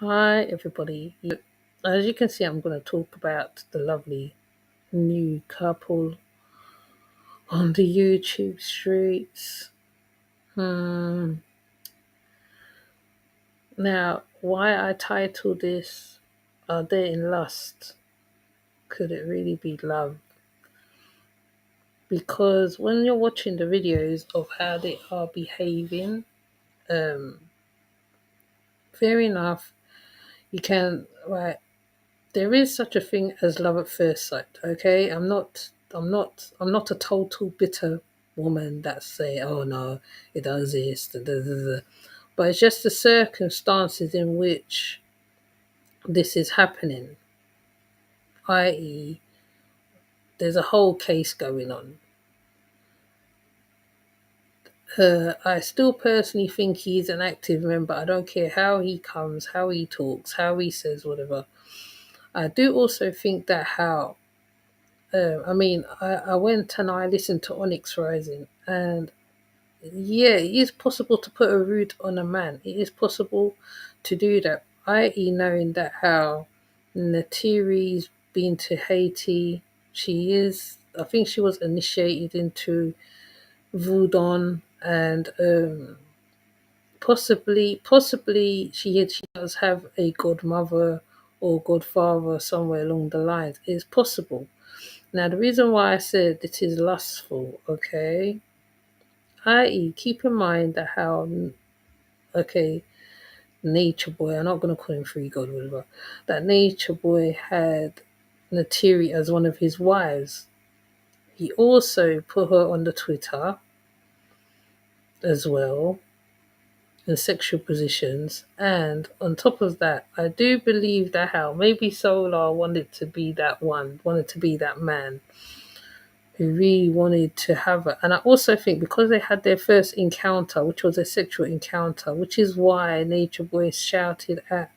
Hi, everybody. As you can see, I'm going to talk about the lovely new couple on the YouTube streets. Hmm. Now, why I titled this Are They in Lust? Could it really be love? Because when you're watching the videos of how they are behaving, um, fair enough, you can, right, there is such a thing as love at first sight. Okay, I'm not a total bitter woman that say, oh no, it does this, da, da, da, da. But it's just the circumstances in which this is happening, i.e., there's a whole case going on. I still personally think he's an active member. I don't care how he comes, how he talks, how he says whatever. I do also think that I went and I listened to Onyx Rising, and yeah, it is possible to put a root on a man. It is possible to do that, i.e., knowing that how Natiri's been to Haiti. I think she was initiated into Voodoo, and possibly she does have a godmother or godfather somewhere along the lines. It's possible. Now, the reason why I said it is lustful, okay, i.e., keep in mind that how, okay, Nature Boy, I'm not going to call him Free God, whatever, that Nature Boy had Natiri as one of his wives. He also put her on the Twitter as well in sexual positions. And on top of that, I do believe that how maybe Solar wanted to be that one, wanted to be that man who really wanted to have her. And I also think because they had their first encounter, which was a sexual encounter, which is why Nature Boy shouted at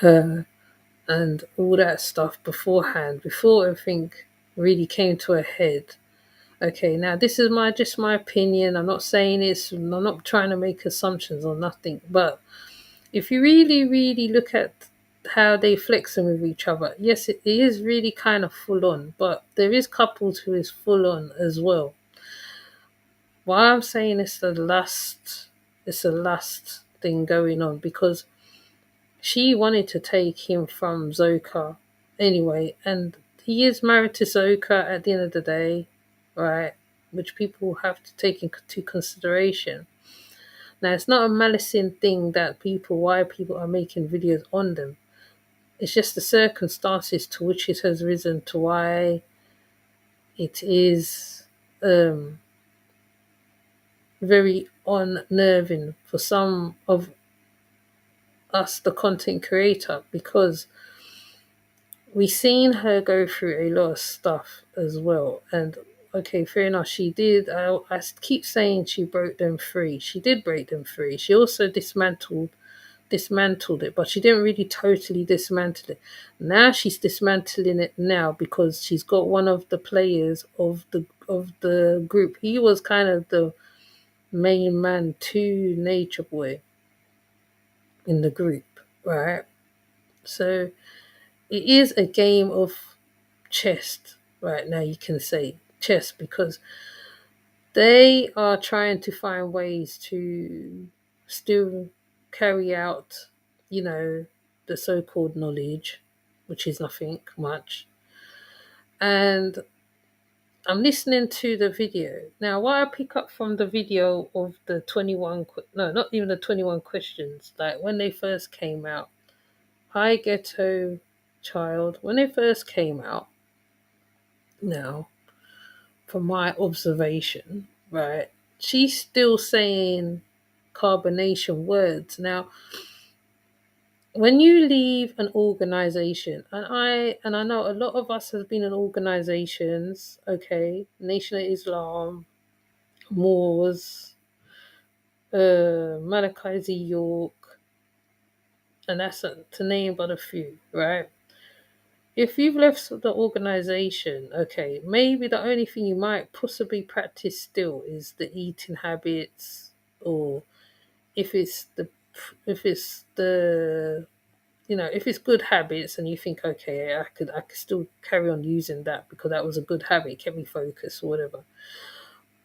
her and all that stuff beforehand, before everything really came to a head. Okay, now this is my opinion. I'm not saying it's. I'm not trying to make assumptions or nothing. But if you really, really look at how they flexing with each other, yes, it is really kind of full on. But there is couples who is full on as well. Why I'm saying it's a lust thing going on because she wanted to take him from Zoka anyway, and he is married to Zoka at the end of the day, right? Which people have to take into consideration. Now, it's not a malicing thing that why people are making videos on them. It's just the circumstances to which it has risen to why it is um, very unnerving for some of us, the content creator, because we seen her go through a lot of stuff as well. And okay, fair enough, she did. I keep saying she broke them free. She did break them free. She also dismantled it, but she didn't really totally dismantle it. Now she's dismantling it now because she's got one of the players of the group. He was kind of the main man to Nature Boy in the group, right? So it is a game of chess right now, you can say chess, because they are trying to find ways to still carry out, you know, the so-called knowledge, which is nothing much. And I'm listening to the video now. What I pick up from the video of the 21, no, not even the 21 questions, like when they first came out, Hi Ghetto Child, when they first came out, now from my observation, right, she's still saying carbonation words. Now, when you leave an organization, and I know a lot of us have been in organizations, okay, Nation of Islam, Moors, Malachi Z. York, and that's to name but a few, right? If you've left the organization, okay, maybe the only thing you might possibly practice still is the eating habits, or if it's the the if it's good habits and you think, okay, I could still carry on using that because that was a good habit, it kept me focused or whatever.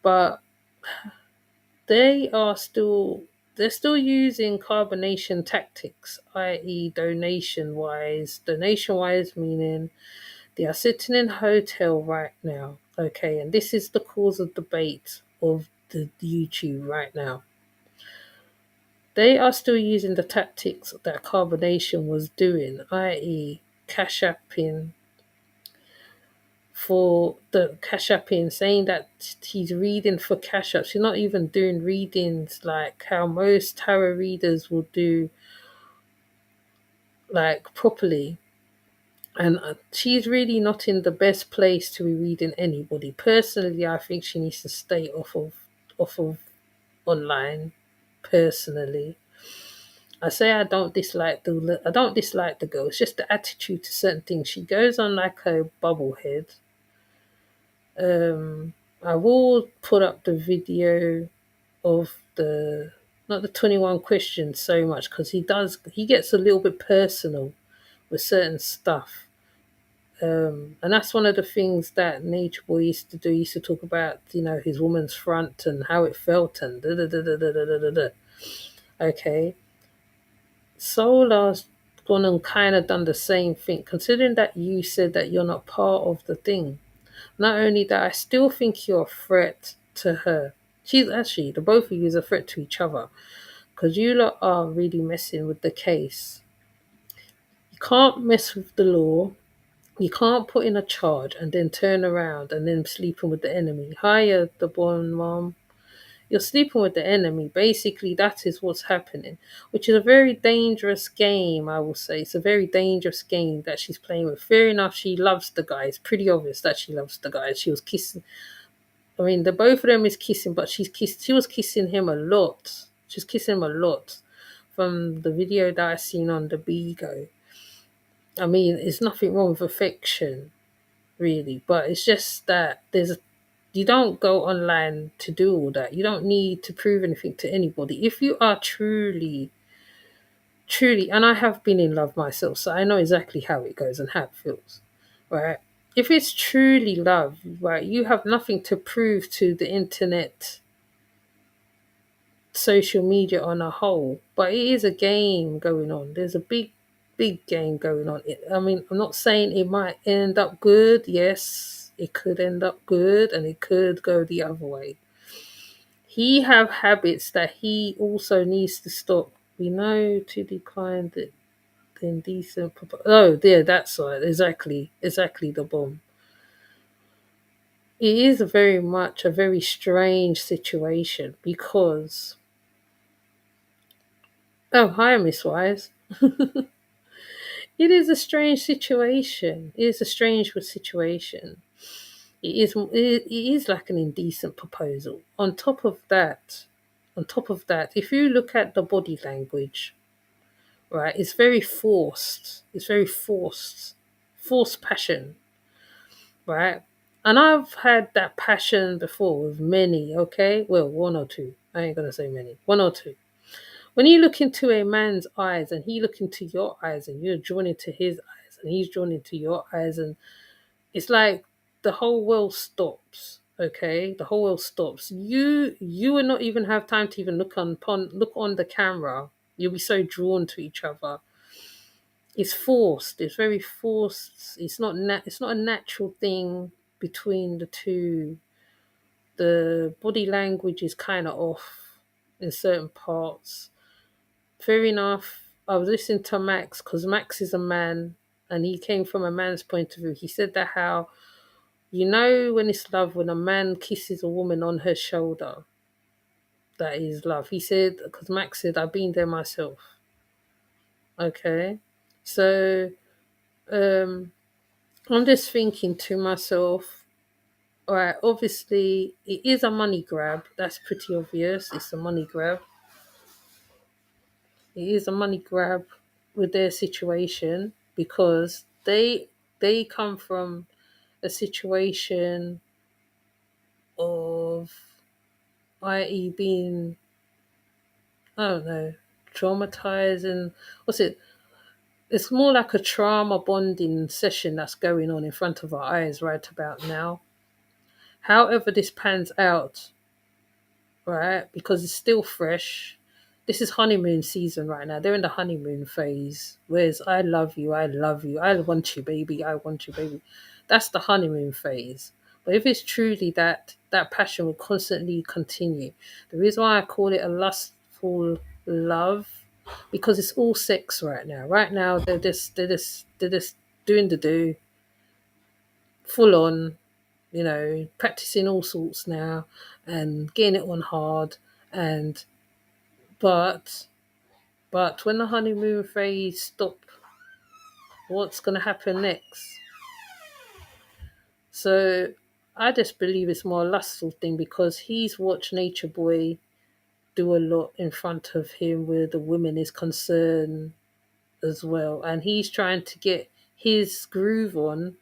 But they are still they're still using carbonation tactics, i.e. donation wise meaning they are sitting in a hotel right now, okay, and this is the cause of debate of the YouTube right now. They are still using the tactics that carbonation was doing, i.e. cash apping for the cash apping, saying that he's reading for cash apps. She's not even doing readings like how most tarot readers will do, like properly. And she's really not in the best place to be reading anybody. Personally, I think she needs to stay off of online. Personally, I don't dislike the girl. It's just the attitude to certain things. She goes on like a bubblehead. I will put up the video of the not the 21 questions so much because he gets a little bit personal with certain stuff. And that's one of the things that Nature Boy used to do. He used to talk about, his woman's front and how it felt and da da da da da da da da. Okay. Solar's gone and kind of done the same thing, considering that you said that you're not part of the thing. Not only that, I still think you're a threat to her. She's actually, the both of you is a threat to each other because you lot are really messing with the case. You can't mess with the law. You can't put in a charge and then turn around and then sleeping with the enemy. Hiya, the born mom. You're sleeping with the enemy. Basically, that is what's happening, which is a very dangerous game, I will say. It's a very dangerous game that she's playing with. Fair enough, she loves the guy. It's pretty obvious that she loves the guy. She was kissing. I mean, the both of them is kissing, but she was kissing him a lot. She's kissing him a lot from the video that I seen on the Bigo. I mean, it's nothing wrong with affection, really, but it's just that you don't go online to do all that. You don't need to prove anything to anybody. If you are truly, truly, and I have been in love myself, so I know exactly how it goes and how it feels, right? If it's truly love, right, you have nothing to prove to the internet, social media on a whole, but it is a game going on. There's a big game going on. I mean, I'm not saying it might end up good. Yes, it could end up good and it could go the other way. He have habits that he also needs to stop. We know to decline the indecent. Oh, yeah, that's right. Exactly the bomb. It is very much a very strange situation because. Oh, hi, Miss Wise. It is a strange situation. It is a strange situation. It is like an indecent proposal. On top of that, if you look at the body language, right, it's very forced. It's very forced passion, right? And I've had that passion before with many. Okay, well, one or two. I ain't gonna say many. One or two. When you look into a man's eyes and he look into your eyes and you're drawn into his eyes and he's drawn into your eyes and it's like the whole world stops. Okay, the whole world stops. You will not even have time to even look on the camera. You'll be so drawn to each other. It's forced. It's very forced. It's not a natural thing between the two. The body language is kind of off in certain parts. Fair enough. I was listening to Max because Max is a man and he came from a man's point of view. He said that how, when it's love, when a man kisses a woman on her shoulder, that is love. He said, because Max said, I've been there myself. Okay. So I'm just thinking to myself, all right, obviously it is a money grab. That's pretty obvious. It's a money grab. It is a money grab with their situation because they come from a situation of, i.e., being, I don't know, traumatizing. What's it? It's more like a trauma bonding session that's going on in front of our eyes right about now. However, this pans out, right? Because it's still fresh. This is honeymoon season right now. They're in the honeymoon phase. Whereas I love you, I love you, I want you, baby, I want you, baby. That's the honeymoon phase. But if it's truly that passion will constantly continue. The reason why I call it a lustful love, because it's all sex right now. Right now they're just doing the do, full on, practicing all sorts now and getting it on hard and but when the honeymoon phase stop, what's gonna happen next? So I just believe it's more a lustful thing because he's watched Nature Boy do a lot in front of him where the women is concerned as well. And he's trying to get his groove on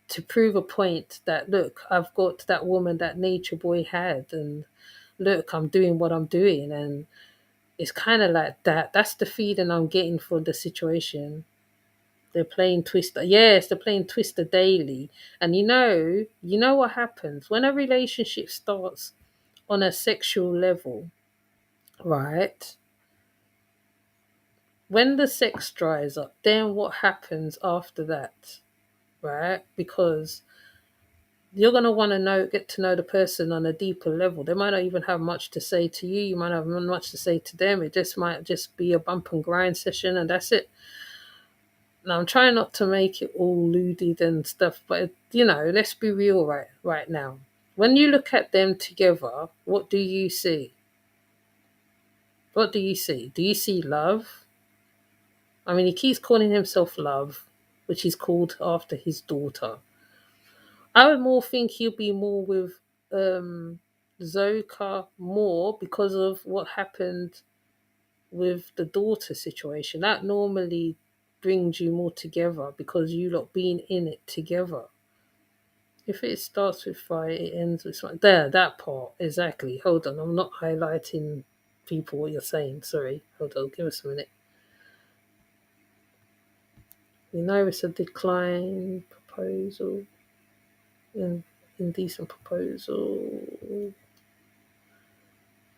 to prove a point that look, I've got that woman that Nature Boy had and look, I'm doing what I'm doing and it's kind of like that. That's the feeling I'm getting for the situation. They're playing Twister. Yes, they're playing Twister daily. And you know what happens when a relationship starts on a sexual level, right? When the sex dries up, then what happens after that, right? Because you're gonna want to get to know the person on a deeper level. They might not even have much to say to you. You might not have much to say to them. It just might just be a bump and grind session, and that's it. Now I'm trying not to make it all lewd and stuff, but let's be real right now. When you look at them together, what do you see? What do you see? Do you see love? I mean, he keeps calling himself Love, which he's called after his daughter. I would more think he'll be more with Zoka more because of what happened with the daughter situation. That normally brings you more together because you lot being in it together. If it starts with fire, it ends with fire. There, that part, exactly. Hold on, I'm not highlighting people what you're saying. Sorry. Hold on, give us a minute. We know it's a decline proposal. Indecent proposal.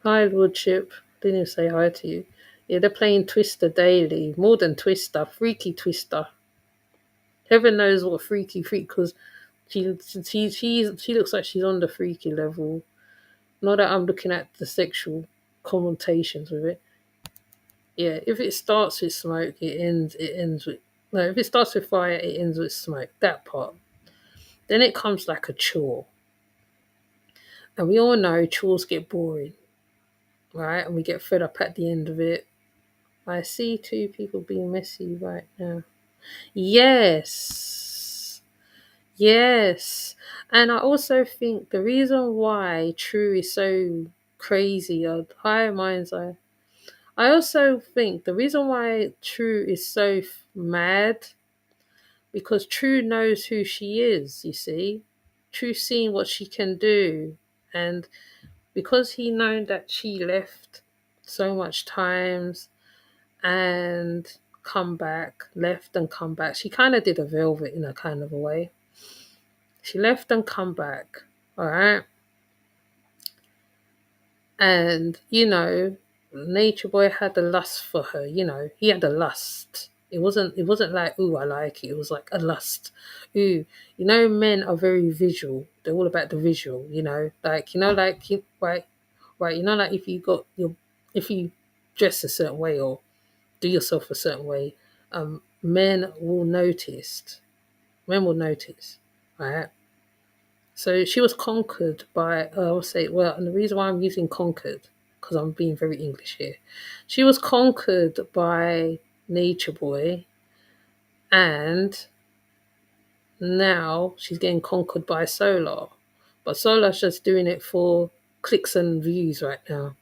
Hi, Lordship. Didn't even say hi to you. Yeah, they're playing Twister daily. More than Twister. Freaky Twister. Heaven knows what freaky because she looks like she's on the freaky level. Not that I'm looking at the sexual connotations with it. Yeah, if it starts with smoke, it ends with no, if it starts with fire, it ends with smoke. That part. Then it comes like a chore. And we all know chores get boring, right? And we get fed up at the end of it. I see two people being messy right now. Yes. Yes. And I also think the reason why True is so crazy or higher minds are. I also think the reason why True is so mad because True knows who she is, you see. True seeing what she can do. And because he known that she left so much times and come back, left and come back. She kind of did a Velvet in a kind of a way. She left and come back, all right? And, Nature Boy had a lust for her, he had a lust. It wasn't like, ooh, I like it. It was like a lust. Ooh, men are very visual. They're all about the visual, like, right, like if you dress a certain way or do yourself a certain way, men will notice. Men will notice, right? So she was conquered by, I'll say, well, and the reason why I'm using conquered, because I'm being very English here. She was conquered by Nature Boy, and now she's getting conquered by Solar. But Solar's just doing it for clicks and views right now.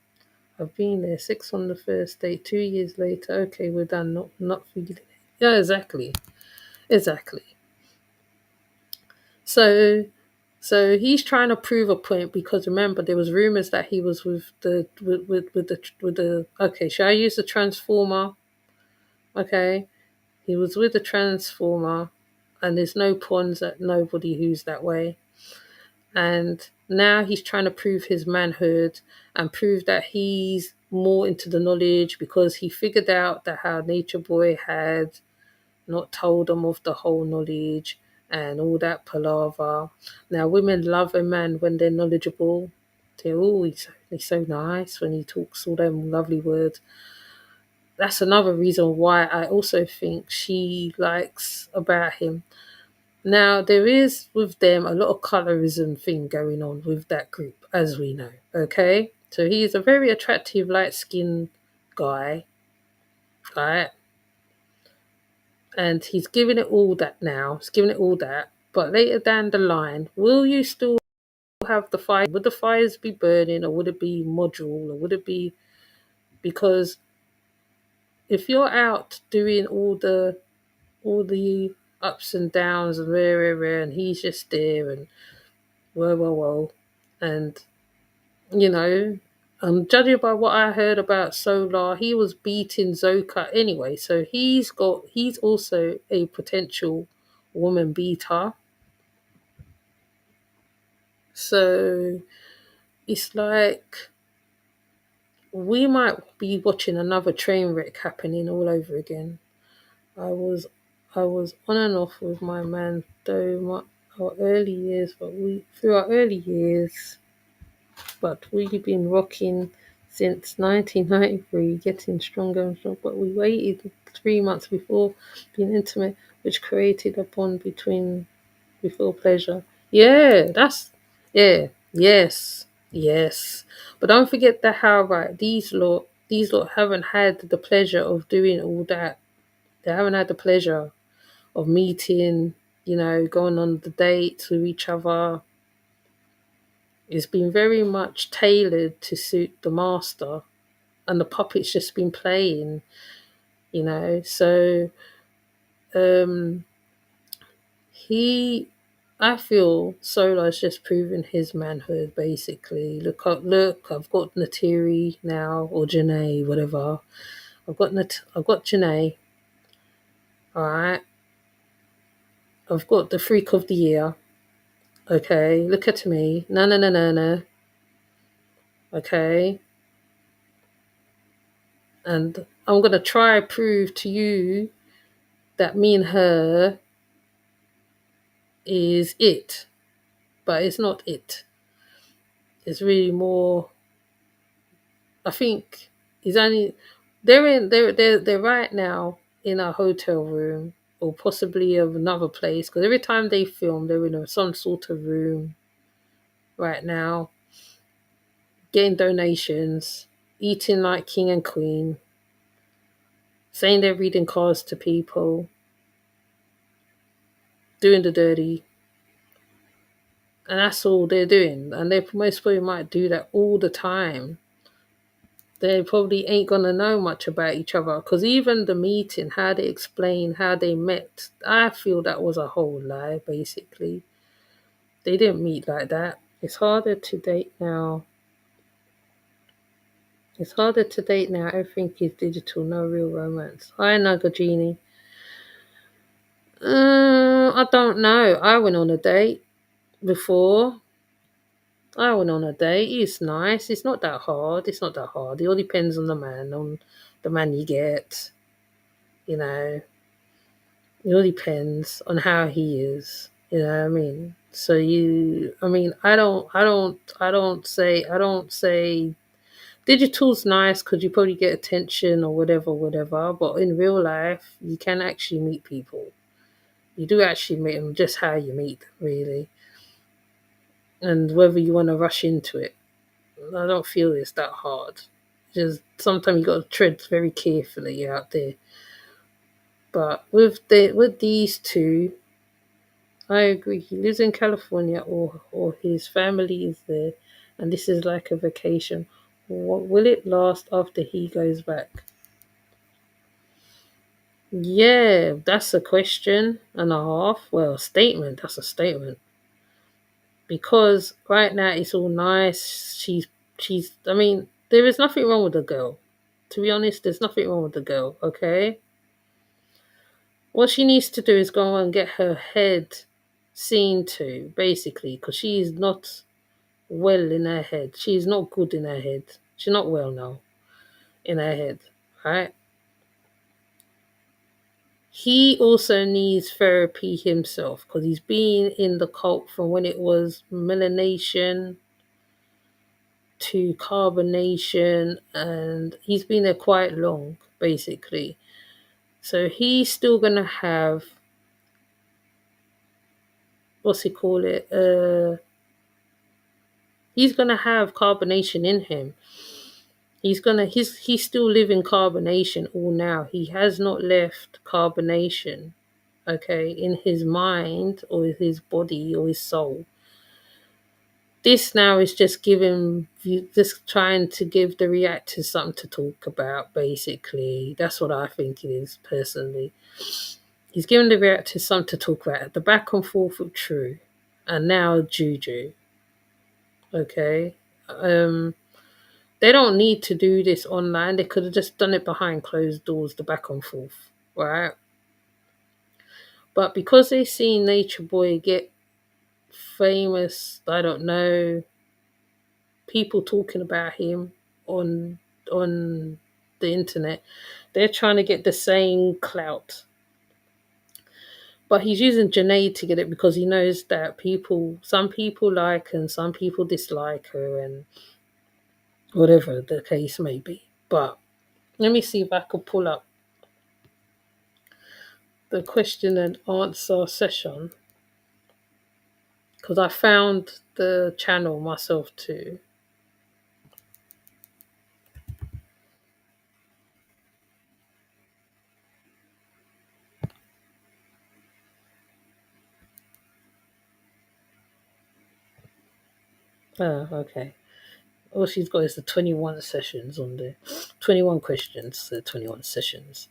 I've been there 6 on the first date, 2 years later. Okay, we're done. Not feeling it. Yeah, exactly. So So he's trying to prove a point because remember there was rumors that he was with the with the okay, shall I use the transformer? Okay. He was with the transformer and there's no pawns at nobody who's that way. And now he's trying to prove his manhood and prove that he's more into the knowledge because he figured out that how Nature Boy had not told him of the whole knowledge and all that palaver. Now, women love a man when they're knowledgeable. They're always he's so nice when he talks all them lovely words. That's another reason why I also think she likes about him. Now, there is with them a lot of colorism thing going on with that group, as we know. Okay? So he is a very attractive, light skinned guy, right? And he's giving it all that now. He's giving it all that. But later down the line, will you still have the fire? Would the fires be burning or would it be module or would it be because if you're out doing all the ups and downs and rare, and he's just there and whoa, and you know, judging by what I heard about Solar, he was beating Zoka anyway, so he's also a potential woman beater. So it's like we might be watching another train wreck happening all over again. I was I was on and off with my man though our early years, but we through our early years, but we've been rocking since 1993, getting stronger and stronger. But we waited 3 months before being intimate, which created a bond between before pleasure. Yeah, yes, yes. But don't forget that how right these lot haven't had the pleasure of doing all that. They haven't had the pleasure of meeting, going on the dates with each other. It's been very much tailored to suit the master, and the puppet's just been playing. So um, he, I feel Solar's just proven his manhood. Basically, look, I've got Natiri now or Janae, whatever. I've got Janae. All right, I've got the freak of the year. Okay, look at me. No, no, no, no, no. Okay, and I'm gonna try prove to you that me and her is it, but it's not it. It's really more. I think it's only they're right now in a hotel room or possibly of another place because every time they film, they're in some sort of room right now, getting donations, eating like king and queen, saying they're reading cards to people, doing the dirty, and that's all they're doing. And they most probably might do that all the time. They probably ain't gonna know much about each other because even the meeting, how they explain how they met, I feel that was a whole lie. Basically, they didn't meet like that. It's harder to date now. It's harder to date now. Everything is digital, no real romance. Hi, Nagajini. I don't know. I went on a date before. I went on a date. It's nice. It's not that hard. It's not that hard. It all depends on the man you get. You know, it all depends on how he is. You know what I mean? So I don't say digital's nice because you probably get attention or whatever. But in real life, you can actually meet people. You do actually meet them just how you meet them, really. And whether you want to rush into it. I don't feel it's that hard. Just sometimes you got to tread very carefully out there. But with these two, I agree. He lives in California, or his family is there, and this is like a vacation. What will it last after he goes back? Yeah, that's a question and a half. Well, a statement. That's a statement. because right now it's all nice. She's. I mean, there is nothing wrong with the girl. To be honest, there's nothing wrong with the girl. Okay, what she needs to do is go and get her head seen to, basically, because she is not well in her head. She is not good in her head. She's not well now in her head, right? He also needs therapy himself because he's been in the cult from when it was melanation to carbonation, and he's been there quite long, basically. So he's still gonna have, what's he call it? He's gonna have carbonation in him. He's still living carbonation all now. He has not left carbonation, okay, in his mind or his body or his soul. This now is just just trying to give the reactors something to talk about, basically. That's what I think it is, personally. He's giving the reactors something to talk about. The back and forth with True, and now Juju. Okay. Um, they don't need to do this online. They could have just done it behind closed doors, the back and forth, right? But because they see Nature Boy get famous, I don't know, people talking about him on on the internet, they're trying to get the same clout. But he's using Janae to get it because he knows that some people like and some people dislike her, and whatever the case may be. But let me see if I could pull up the question and answer session because I found the channel myself too. Oh, okay. All she's got is the 21 sessions on there. 21 questions, the 21 sessions.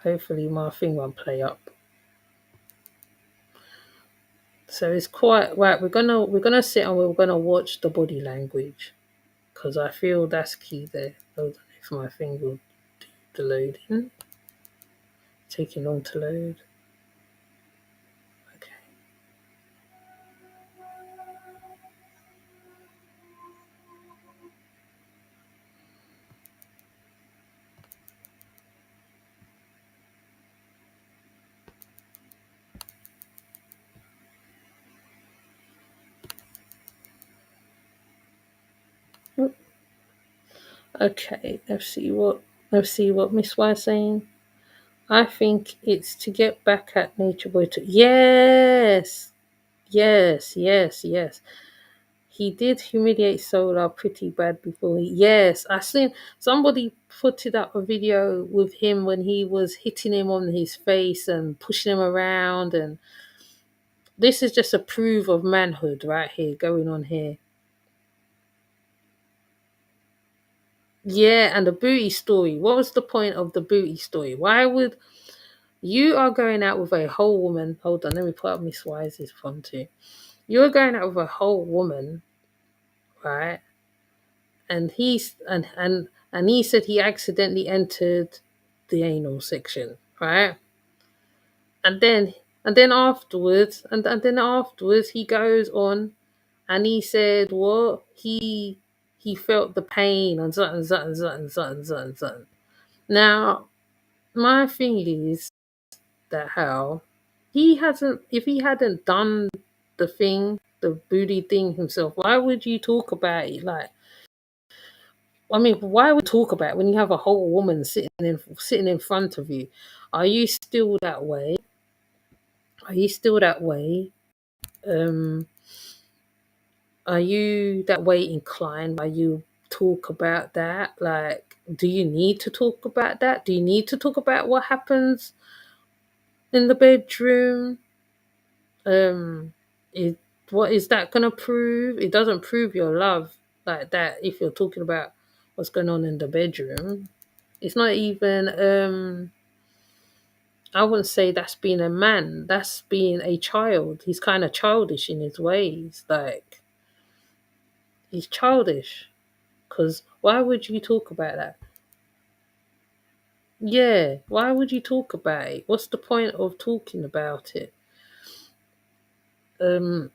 Hopefully my thing won't play up. So it's quite right. We're gonna sit and we're gonna watch the body language because I feel that's key there. Hold on, if my thing will do the loading, taking long to load. Okay, okay. Let's see what Miss Y is saying. I think it's to get back at Nature Boy. Yes, yes. He did humiliate Solar pretty bad before he. Yes, I seen somebody put it up a video with him when he was hitting him on his face and pushing him around, and this is just a proof of manhood right here going on here. Yeah, and the booty story. What was the point of the booty story? Why would you are going out with a whole woman? Hold on, let me put up Miss Wise's phone too. You're going out with a whole woman, right? And he said he accidentally entered the anal section, right? And then and then afterwards he goes on and he said what he felt the pain and something. Now my thing is that how he hasn't if he hadn't done the booty thing himself, why would you talk about it? Like, I mean, why would you talk about it when you have a whole woman sitting in front of you? Are you still that way? Are you still that way? Um, are you that way inclined? Are you talk about that? Like, do you need to talk about that? Do you need to talk about what happens in the bedroom? Um, it, what is that gonna prove? It doesn't prove your love like that if you're talking about what's going on in the bedroom. It's not even I wouldn't say that's being a man. That's being a child. He's kind of childish in his ways. Like, he's childish. Because why would you talk about that? Yeah, why would you talk about it? What's the point of talking about it? Um,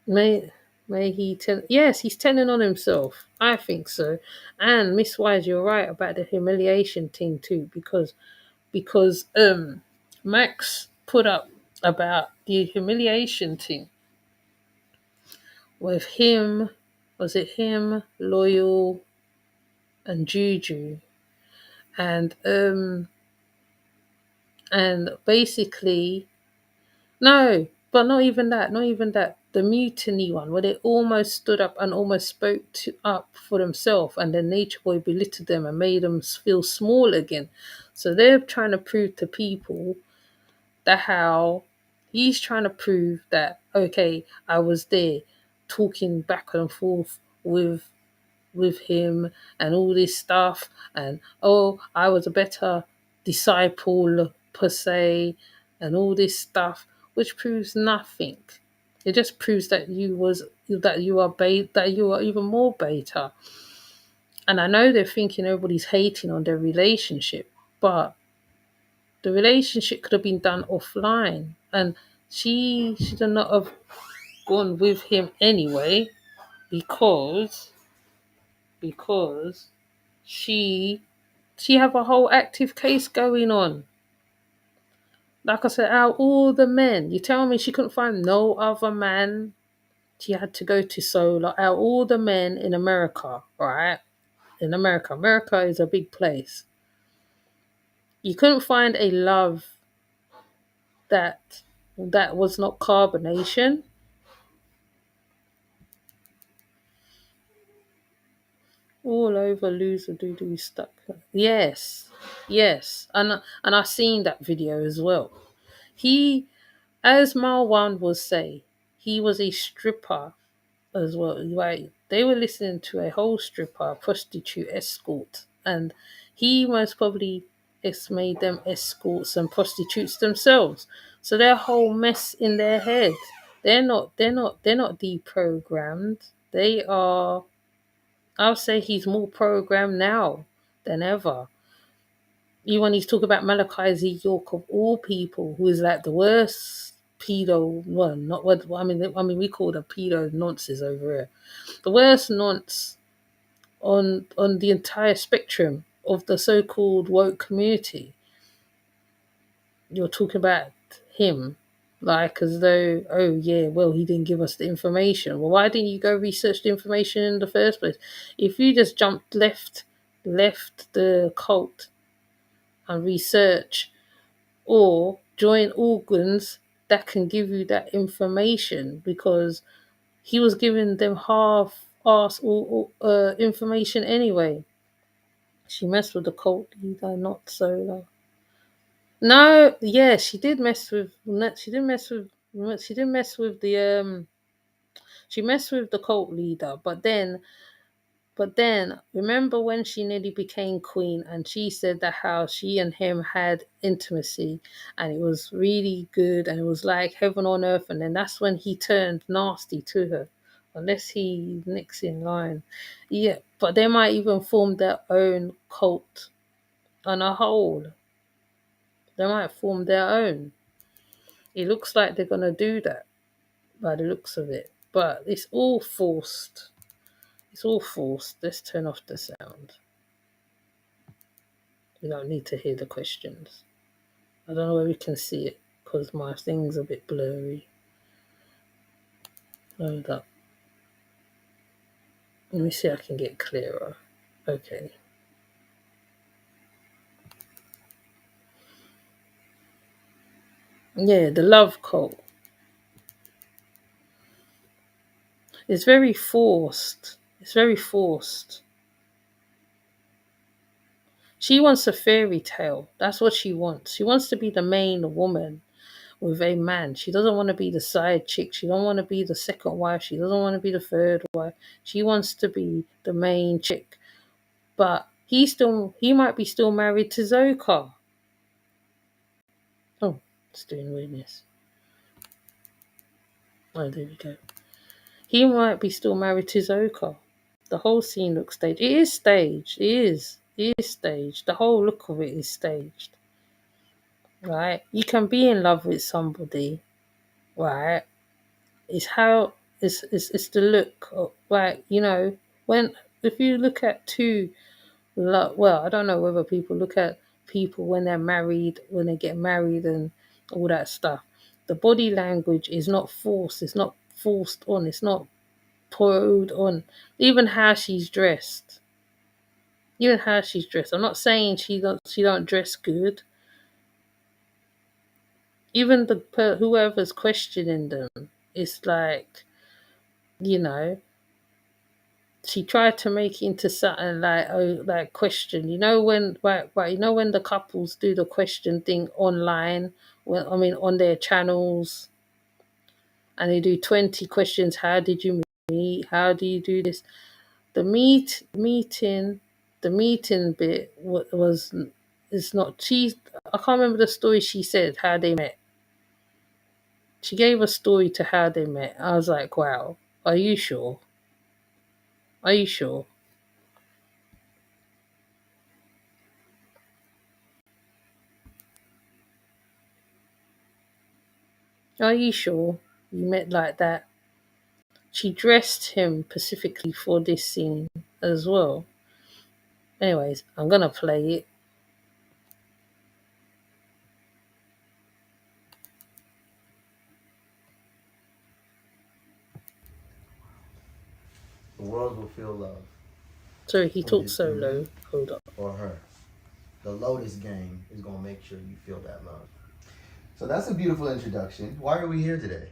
may may he tell? Yes, he's telling on himself. I think so. And Miss Wise, you're right about the humiliation thing too, because Max put up about the humiliation thing with him. Was it him, Loyal, and Juju, and basically no, but not even that, not even that. The mutiny one, where they almost stood up and almost up for themselves, and then Nature Boy belittled them and made them feel small again. So they're trying to prove to people that how he's trying to prove that, okay, I was there talking back and forth with him and all this stuff, and oh, I was a better disciple per se, and all this stuff, which proves nothing. It just proves that that you are even more beta. And I know they're thinking everybody's hating on their relationship, but the relationship could have been done offline, and she should not have gone with him anyway, because because she she have a whole active case going on. Like I said, out of all the men, you tell me she couldn't find no other man. She had to go to Solar. Out of all the men in America, right? In America, America is a big place. You couldn't find a love that was not carbonation. All over loser doo doo stuck. Yes, yes, and I seen that video as well. He, as Marwan would say, he was a stripper as well. Like, they were listening to a whole stripper, prostitute, escort, and he most probably made them escorts and prostitutes themselves. So they're a whole mess in their head. They're not deprogrammed. They are. I'll say he's more programmed now than ever. Even when he's talking about Malachi Z. York of all people, who is like the worst pedo one, not what I mean we call the pedo nonces over here. The worst nonce on the entire spectrum of the so called woke community. You're talking about him like as though, oh yeah, well, he didn't give us the information. Well, why didn't you go research the information in the first place? If you just jumped left the cult and research, or join organs that can give you that information, because he was giving them half ass information anyway. She messed with the cult leader, not Solar. No, yeah, she did mess with. She didn't mess with. She didn't mess with the. She messed with the cult leader, but then, remember when she nearly became queen, and she said that how she and him had intimacy, and it was really good, and it was like heaven on earth, and then that's when he turned nasty to her. Unless he nicks in line. Yeah, but they might even form their own cult on a whole. They might form their own. It looks like they're going to do that by the looks of it. But it's all forced. It's all forced. Let's turn off the sound. We don't need to hear the questions. I don't know where we can see it because my thing's a bit blurry. Load up. Let me see if I can get clearer. Okay. Yeah, the love cult. It's very forced. It's very forced. She wants a fairy tale. That's what she wants. She wants to be the main woman with a man. She doesn't want to be the side chick. She don't want to be the second wife. She doesn't want to be the third wife. She wants to be the main chick. But he might be still married to Zoka. It's doing weirdness. Oh, there we go. He might be still married to Zoka. The whole scene looks staged. It is staged. It is. It is staged. The whole look of it is staged. Right? You can be in love with somebody, right? It's how it's the look of, like, when if you look at well, I don't know whether people look at people when they're married, when they get married and all that stuff. The body language is not forced. It's not forced on. It's not poured on. Even how she's dressed. Even how she's dressed. I'm not saying she don't dress good. Even whoever's questioning them, it's like, you know, she tried to make it into something like, oh, like question. When the couples do the question thing online, well, I mean on their channels, and they do 20 questions. How did you meet? How do you do this? The meeting bit was it's not. I can't remember the story she said how they met. She gave a story to how they met. I was like, wow, are you sure? Are you sure? Are you sure you met like that? She dressed him specifically for this scene as well. Anyways, I'm gonna play it. The world will feel love Sorry, he from talked his human solo. Hold up. or her. The Lotus Gang is going to make sure you feel that love. So that's a beautiful introduction. Why are we here today?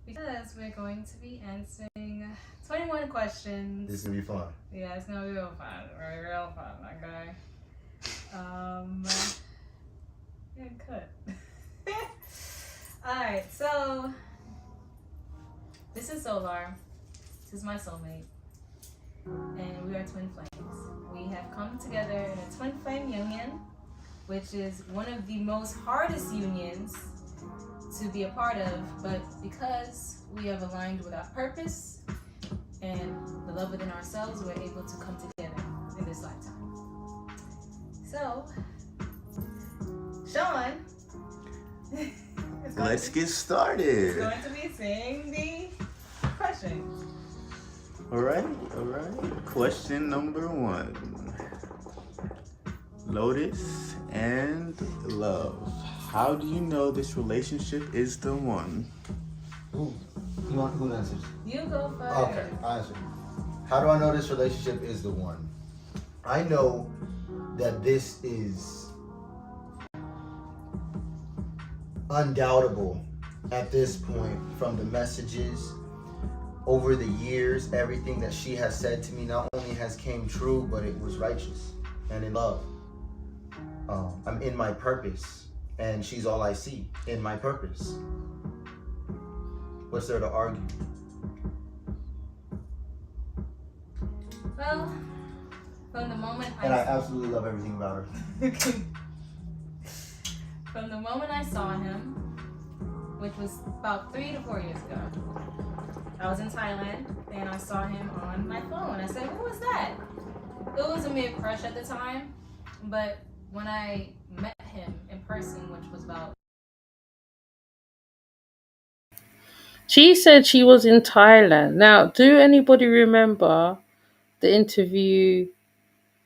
Because we're going to be answering 21 questions. This is going to be fun. Yeah, it's going to be real fun. Real fun, okay? Yeah, good. Alright, so this is Solar. This is my soulmate. And we are twin flames. We have come together in a twin flame union, which is one of the most hardest unions to be a part of, but because we have aligned with our purpose and the love within ourselves, we're able to come together in this lifetime. So, Sean, Let's get is started. going to be saying the questions. All right. Question number 1. Lotus and love. How do you know this relationship is the one? Who answers? You go first. Okay, I answer. How do I know this relationship is the one? I know that this is undoubtable at this point from the messages over the years. Everything that she has said to me not only has came true, but it was righteous and in love. I'm in my purpose, and she's all I see in my purpose. What's there to argue? Well, from the moment And I absolutely love everything about her. From the moment I saw him, which was about 3 to 4 years ago, I was in Thailand and I saw him on my phone. I said, "Who was that?" It was a mid crush at the time, but when I met him in person, which was about She said she was in Thailand. Now, do anybody remember the interview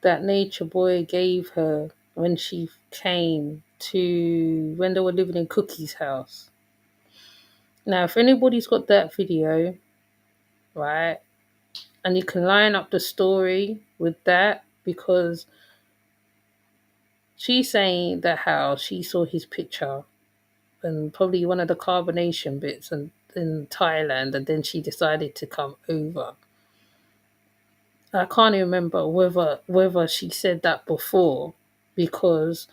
that Nature Boy gave her when she came to when they were living in Cookie's house? Now, if anybody's got that video, right, and you can line up the story with that, because she's saying that how she saw his picture and probably one of the carbonation bits and in Thailand, and then she decided to come over. I can't even remember whether she said that before, because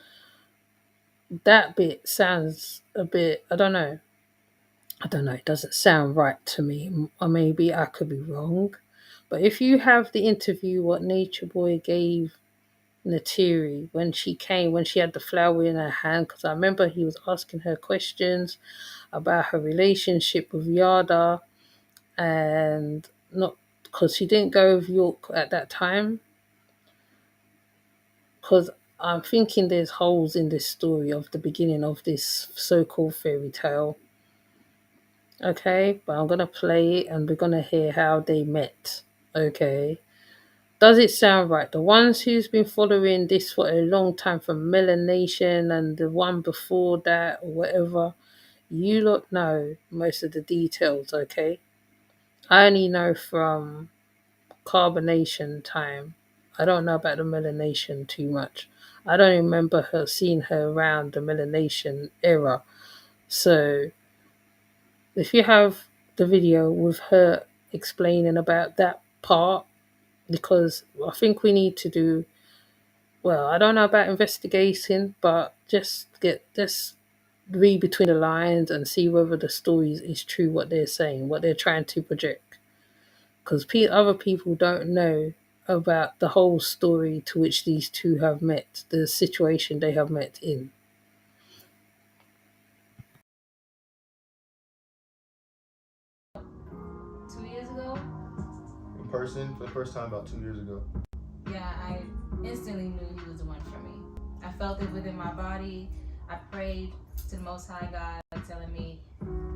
that bit sounds a bit, I don't know. It doesn't sound right to me. Or maybe I could be wrong. But if you have the interview what Nature Boy gave Natiri when she came, when she had the flower in her hand, because I remember he was asking her questions about her relationship with Yada, and not because she didn't go with York at that time. Because I'm thinking there's holes in this story of the beginning of this so-called fairy tale. Okay, but I'm gonna play it and we're gonna hear how they met. Okay. Does it sound right? The ones who's been following this for a long time from Melanation and the one before that or whatever, you lot know most of the details, okay? I only know from carbonation time. I don't know about the melanation too much. I don't remember her seeing her around the melanation era. So if you have the video with her explaining about that part, because I think we need to do, well, I don't know about investigating, but just read between the lines and see whether the story is true, what they're saying, what they're trying to project. Because other people don't know about the whole story to which these two have met, the situation they have met in. 2 years ago. In person for the first time about 2 years ago. Yeah, I instantly knew he was the one for me. I felt it within my body. I prayed to the Most High God, telling me,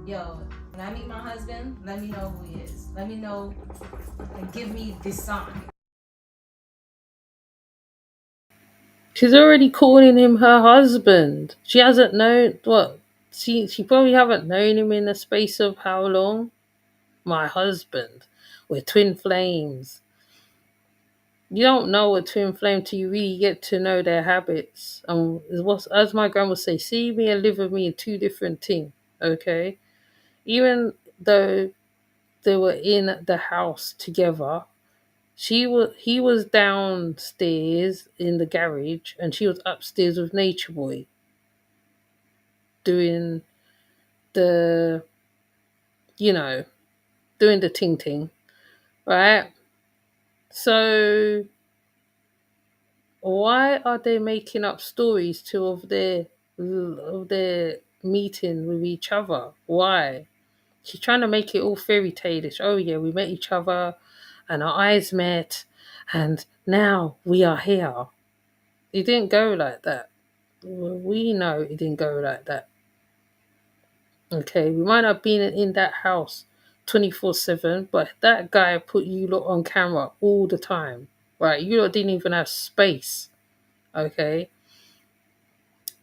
yo, when I meet my husband, let me know who he is. Let me know and give me this sign. She's already calling him her husband. She hasn't known what she probably haven't known him in a space of how long? My husband. We're twin flames. You don't know a twin flame till you really get to know their habits. And as my grandma would say, see me and live with me in two different things. Okay? Even though they were in the house together, he was downstairs in the garage and she was upstairs with Nature Boy doing the doing the ting ting, right? So why are they making up stories too of their meeting with each other? Why? She's trying to make it all fairy tale-ish. Oh yeah, we met each other and our eyes met and now we are here. It didn't go like that. We know it didn't go like that. Okay, we might not have been in that house 24/7, but that guy put you lot on camera all the time. Right? You lot didn't even have space. Okay.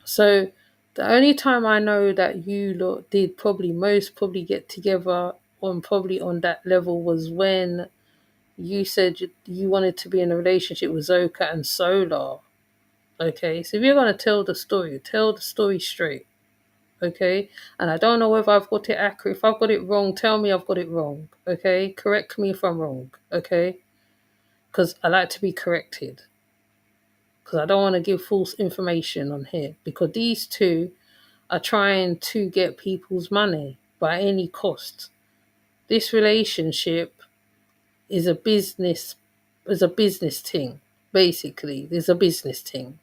So the only time I know that you lot did probably get together on that level was when you said you wanted to be in a relationship with Zoka and Solar. Okay, so if you're gonna tell the story straight. Okay, and I don't know whether I've got it accurate. If I've got it wrong, tell me I've got it wrong. Okay, correct me if I'm wrong. Okay, because I like to be corrected. Because I don't want to give false information on here. Because these two are trying to get people's money by any cost. This relationship is a business thing. Basically, it's a business thing,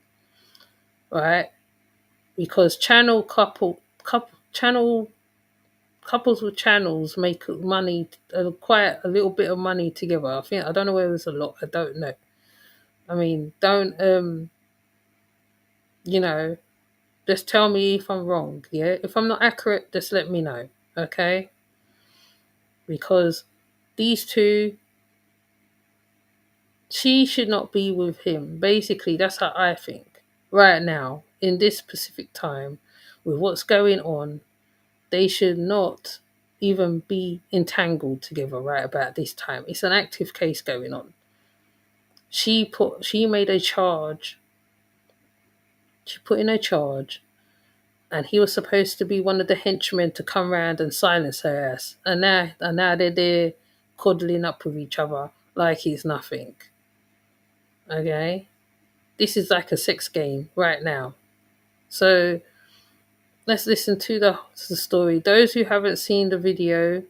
right? Because channel couples with channels make money, quite a little bit of money together. I don't know whether it's a lot. I don't know. I mean, don't you know? Just tell me if I'm wrong. Yeah, if I'm not accurate, just let me know. Okay? Because these two, she should not be with him. Basically, that's how I think. Right now, in this specific time, with what's going on, they should not even be entangled together right about this time. It's an active case going on. She made a charge. She put in a charge, and he was supposed to be one of the henchmen to come round and silence her ass. And now they're there cuddling up with each other like he's nothing. Okay? This is like a sex game right now. So let's listen to the story. Those who haven't seen the video,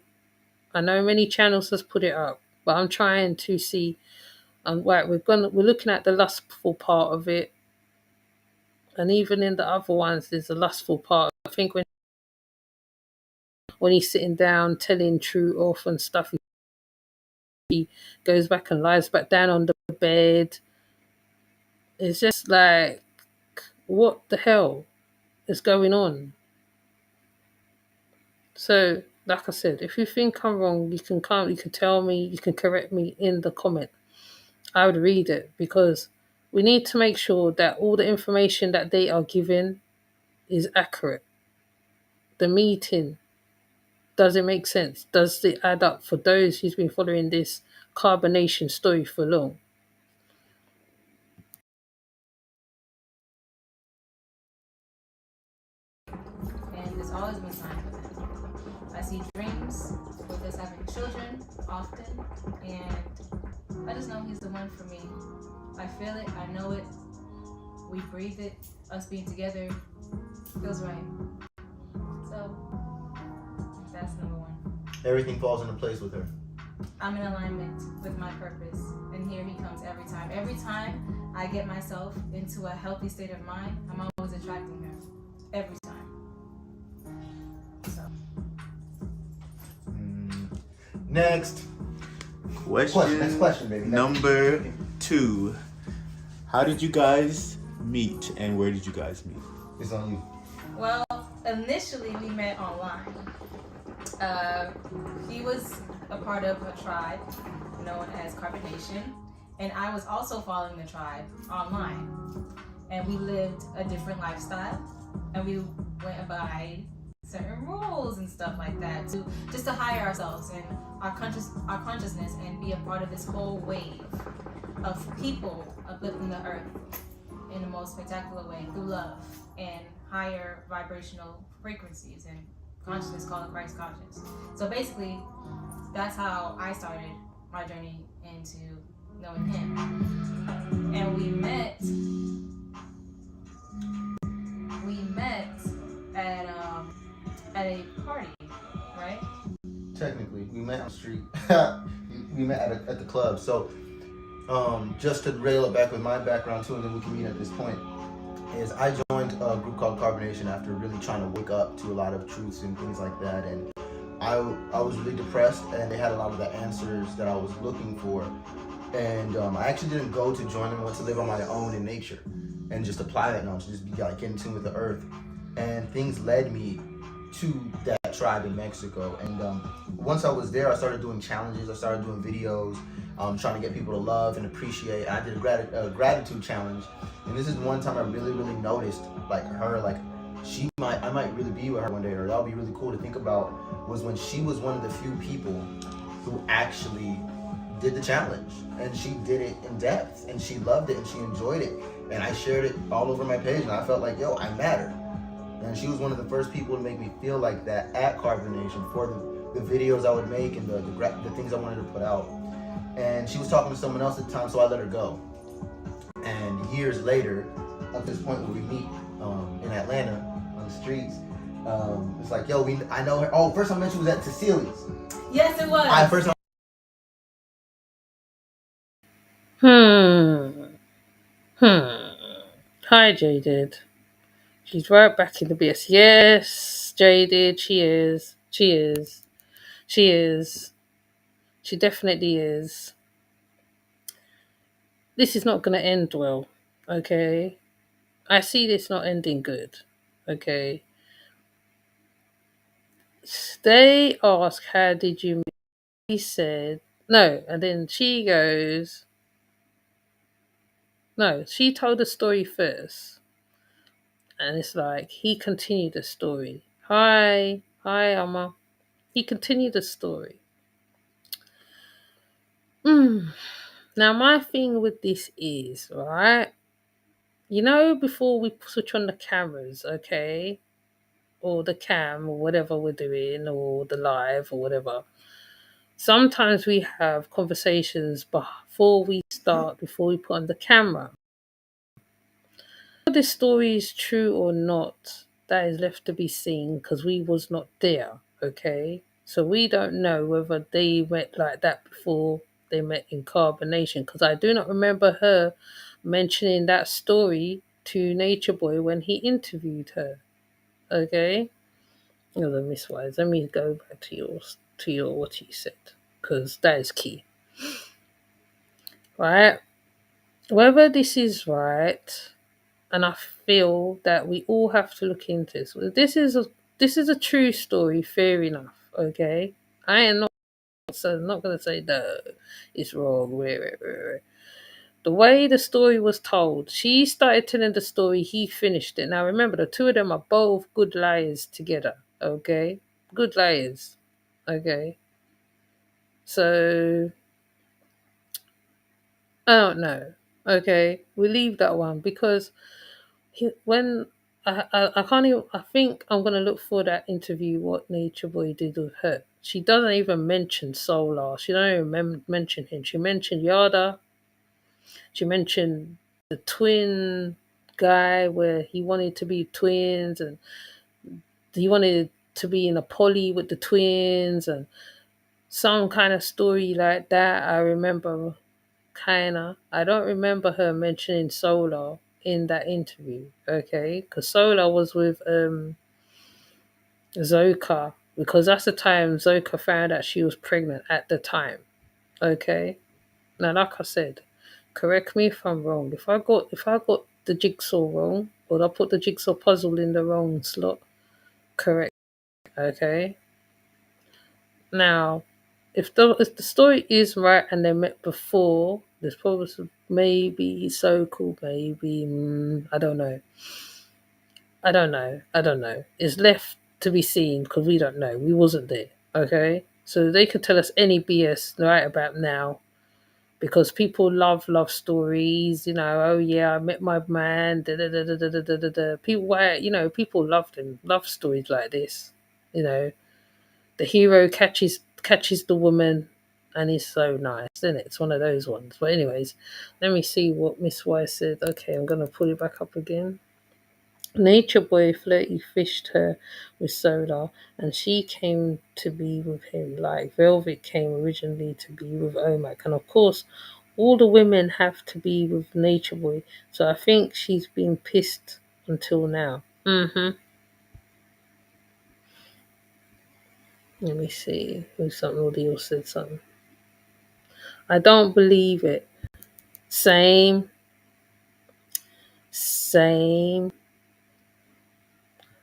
I know many channels has put it up, but I'm trying to see. And right, we're looking at the lustful part of it, and even in the other ones, there's a lustful part. I think when he's sitting down telling true off and stuff, he goes back and lies back down on the bed. It's just like, what the hell is going on? So, like I said, if you think I'm wrong, you can come, you can tell me, you can correct me in the comment. I would read it, because we need to make sure that all the information that they are giving is accurate. The meeting, does it make sense? Does it add up for those who's been following this carbonation story for long? And there's always been signs with him. I see dreams with us having children often, and I just know he's the one for me. I feel it, I know it, we breathe it, us being together feels right. So that's number one. Everything falls into place with her. I'm in alignment with my purpose, and here he comes every time. Every time I get myself into a healthy state of mind, I'm always attracting him. Every time. So. Next. Next question, baby. Number 2. How did you guys meet, and where did you guys meet? It's on you. Well, initially we met online. He was a part of a tribe known as Carbonation, and I was also following the tribe online. And we lived a different lifestyle, and we went by certain rules and stuff like that to just to hire ourselves and our consciousness and be a part of this whole wave of people uplifting the earth in the most spectacular way through love and higher vibrational frequencies and consciousness called Christ conscious. So basically, that's how I started my journey into knowing him. And we met at a party, right? Technically, we met on the street. We met at the club. So, just to rail it back with my background too, and then we can meet at this point, is I joined a group called Carbonation after really trying to wake up to a lot of truths and things like that. And I was really depressed, and they had a lot of the answers that I was looking for. And I actually didn't go to join them. I went to live on my own in nature and just apply that knowledge, just be like in tune with the earth. And things led me to that tribe in Mexico. And once I was there, I started doing challenges. I started doing videos, trying to get people to love and appreciate. I did a gratitude challenge, and this is one time I really noticed like her, like I might really be with her one day, or that'll be really cool to think about, was when she was one of the few people who actually did the challenge, and she did it in depth, and she loved it, and she enjoyed it, and I shared it all over my page, and I felt like, yo, I matter. And she was one of the first people to make me feel like that at Carbonation for the videos I would make and the things I wanted to put out. And she was talking to someone else at the time, so I let her go. And years later, up to this point where we meet in Atlanta on the streets, it's like, yo, I know her. Oh, first time I met you was at Cecilia's. Yes, it was. Hi, Jaded. She's right back in the BS. Yes, Jaded, she is. She is. She is. She definitely is. This is not going to end well, okay? I see this not ending good, okay? They ask, how did you meet? He said, no, and then she goes, no, she told the story first. And it's like, he continued the story. Hi, Amma. He continued the story. Now, my thing with this is, right? You know, before we switch on the cameras, okay? Or the cam, or whatever we're doing, or the live, or whatever. Sometimes we have conversations before we start, before we put on the camera. Whether this story is true or not, that is left to be seen, because we was not there, okay? So we don't know whether they went like that before they met in Carbonation, because I do not remember her mentioning that story to Nature Boy when he interviewed her. Okay, Miss Wise. Let me go back to your what you said, because that is key, right? Whether this is right, and I feel that we all have to look into this. This is a true story, fair enough. Okay, I am not not gonna say no, it's wrong. The way the story was told, she started telling the story, he finished it. Now remember, the two of them are both good liars together. Okay, good liars. Okay, so I don't know. Okay, we leave that one because when I can't even. I think I'm gonna look for that interview. What Nature Boy did with her. She doesn't even mention Solar. She don't even mention him. She mentioned Yada. She mentioned the twin guy where he wanted to be twins and he wanted to be in a poly with the twins and some kind of story like that. I remember kinda. I don't remember her mentioning Solar in that interview, okay? Because Solar was with Zoka, because that's the time Zoka found out she was pregnant at the time, okay? Now, like I said, correct me if I'm wrong. If I got the jigsaw wrong, or I put the jigsaw puzzle in the wrong slot, correct, okay? Now, if the story is right and they met before, there's probably maybe so called maybe I don't know. I don't know. I don't know. It's left to be seen because we don't know. We wasn't there. Okay, so they could tell us any BS right about now because people love stories. You know, oh yeah, I met my man. Da, da, da, da, da, da, da, da. People, people love them. Love stories like this. You know, the hero catches the woman and he's so nice, isn't it? It's one of those ones. But anyways, let me see what Miss Wise said. Okay, I'm gonna pull it back up again. Nature Boy flirty fished her with Solar, and she came to be with him like Velvet came originally to be with Omak. And of course, all the women have to be with Nature Boy, so I think she's been pissed until now. Let me see if somebody else said something. I don't believe it. Same.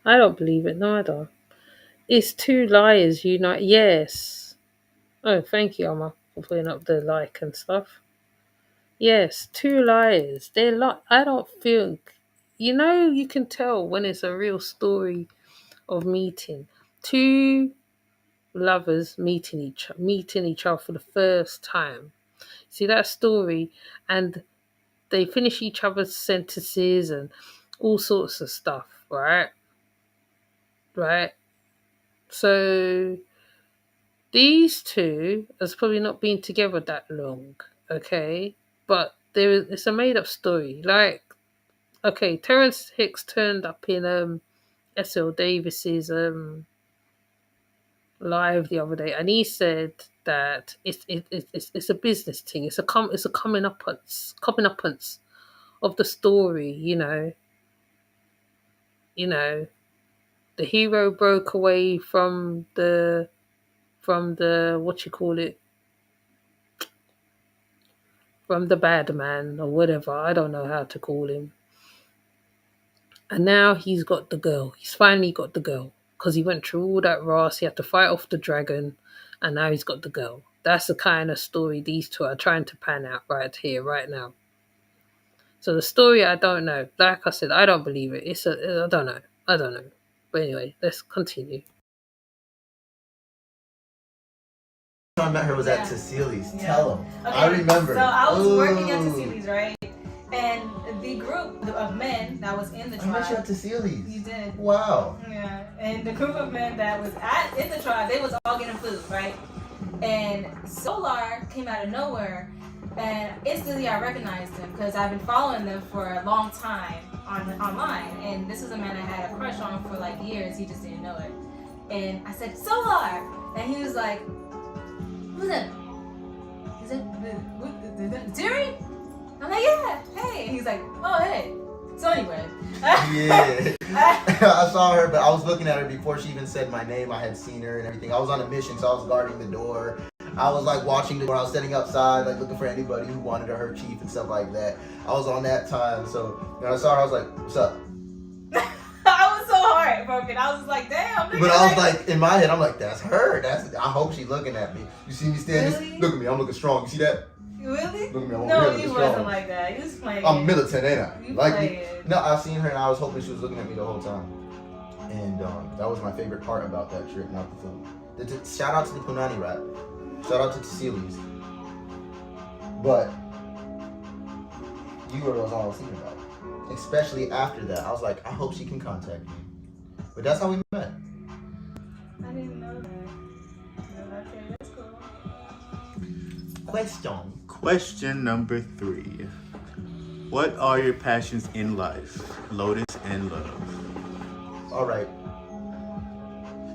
I don't believe it neither. It's two liars unite. Yes. Oh, thank you, Amma, for putting up the like and stuff. Yes, two liars. They're like, I don't think, you can tell when it's a real story of meeting. Two lovers meeting each other for the first time. See that story, and they finish each other's sentences and all sorts of stuff, right? Right? So these two has probably not been together that long, okay? But it's a made up story. Like, okay, Terrence Hicks turned up in S.L. Davis's live the other day, and he said that it's a business thing. It's a coming upance of the story. The hero broke away from the what you call it, from the bad man or whatever. I don't know how to call him. And now he's got the girl. He's finally got the girl because he went through all that Ross. He had to fight off the dragon, and now he's got the girl. That's the kind of story these two are trying to pan out right here, right now. So the story, I don't know. Like I said, I don't believe it. I don't know. But anyway, let's continue. I met her was at Cecili's. Tell him. Okay, I remember. So I was working at Cecili's, right? And the group of men that was in the tribe. I met you at Cecili's. You did. Wow. Yeah. And the group of men that was in the tribe, they was all getting food, right? And Solar came out of nowhere, and instantly I recognized him because I've been following them for a long time online. And this is a man I had a crush on for like years. He just didn't know it. And I said, Solar! And he was like, who's that? He's like, Terry? I'm like, yeah, hey. And he's like, oh, hey. So anyway. Yeah. I saw her, but I was looking at her before she even said my name. I had seen her and everything. I was on a mission, so I was guarding the door. I was like watching the door. I was standing outside, like looking for anybody who wanted to hurt Chief and stuff like that. I was on that time, so when I saw her, I was like, what's up? I was so heartbroken. I was just like, damn. But I was like, in my head, I'm like, that's her. I hope she's looking at me. You see me standing? Really? Look at me. I'm looking strong. You see that? Really? Look at me. I'm No, really you strong. wasn't like that. You was playing. I'm militant, ain't I? You Like, playing. no, I seen her and I was hoping she was looking at me the whole time. And that was my favorite part about that trip, not the food. Shout out to the Punani rap. Shout out to Tassili's. But you were all I was thinking about. Especially after that. I was like, I hope she can contact me. But that's how we met. I didn't know that. Okay, that's cool. Question number 3. What are your passions in life? Lotus and Love. All right.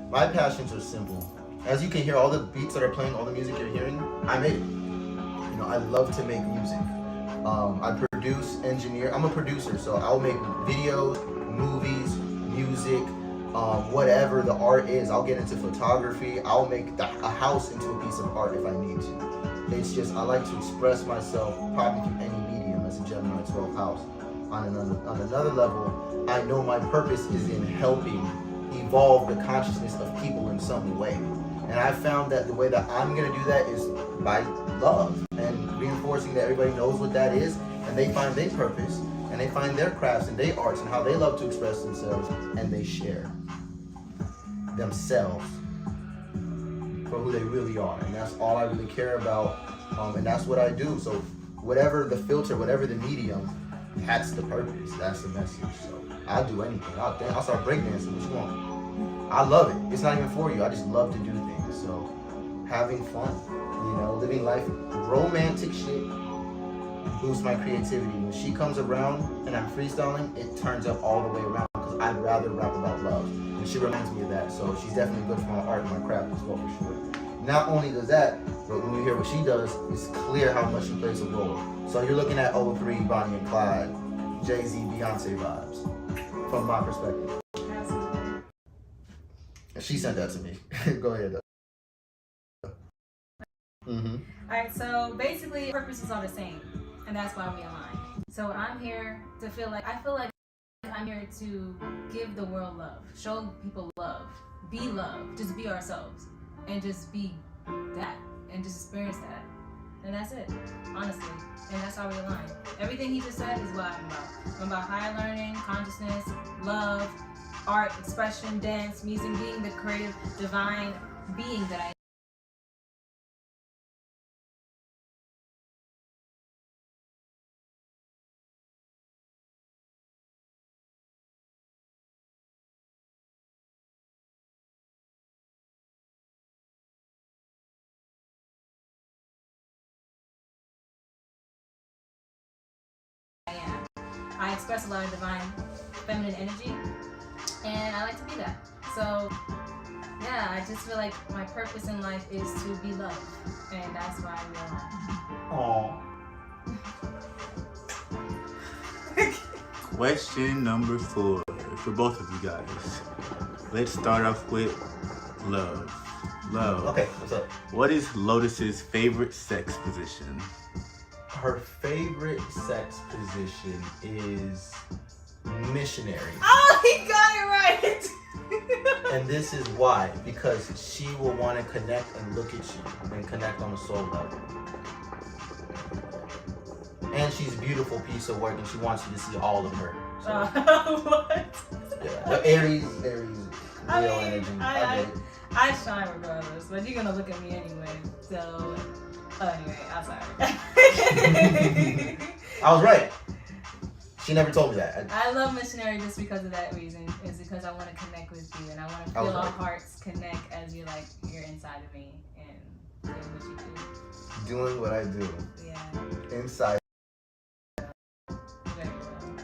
My passions are simple. As you can hear, all the beats that are playing, all the music you're hearing, I made it. You know, I love to make music. I produce, engineer. I'm a producer, so I'll make videos, movies, music, whatever the art is. I'll get into photography. I'll make a house into a piece of art if I need to. It's just, I like to express myself probably through any medium as a Gemini 12 house. On another level, I know my purpose is in helping evolve the consciousness of people in some way. And I found that the way that I'm going to do that is by love and reinforcing that everybody knows what that is and they find their purpose and they find their crafts and their arts and how they love to express themselves and they share themselves for who they really are. And that's all I really care about. And that's what I do. So whatever the filter, whatever the medium, that's the purpose. That's the message. So I'll do anything. I'll start breakdancing. What you want? I love it. It's not even for you. I just love to do things. So having fun, you know, living life, romantic shit boosts my creativity. When she comes around and I'm freestyling, it turns up all the way around because I'd rather rap about love. And she reminds me of that. So she's definitely good for my art and my craft as well, for sure. Not only does that, but when you hear what she does, it's clear how much she plays a role. So you're looking at 03, Bonnie and Clyde, Jay-Z, Beyonce vibes, from my perspective. Absolutely. She sent that to me. Go ahead, though. Mm-hmm. Alright, so basically purposes are the same, and that's why we align. So I'm here to feel like I'm here to give the world love, show people love, be love, just be ourselves, and just be that, and just experience that. And that's it, honestly. And that's how we align. Everything he just said is what I'm about. I'm about higher learning, consciousness, love, art, expression, dance, music, being the creative, divine being that I am. I express a lot of divine feminine energy, and I like to be that. So yeah, I just feel like my purpose in life is to be loved, and that's why we align. Aww. Question number 4 for both of you guys. Let's start off with Love. Love. Okay, what's up? What is Lotus's favorite sex position? Her favorite sex position is missionary. Oh, he got it right! And this is why. Because she will want to connect and look at you and connect on a soul level. And she's a beautiful piece of work and she wants you to see all of her. So, What? yeah. But Aries, Leo energy. I shine regardless, but you're gonna look at me anyway. So, anyway, I'm sorry. I was right. She never told me that. I love missionary just because of that reason. It's because I want to connect with you and I want to feel our hearts connect as you're inside of me and doing what you do. Doing what I do. Yeah. Inside. Very well.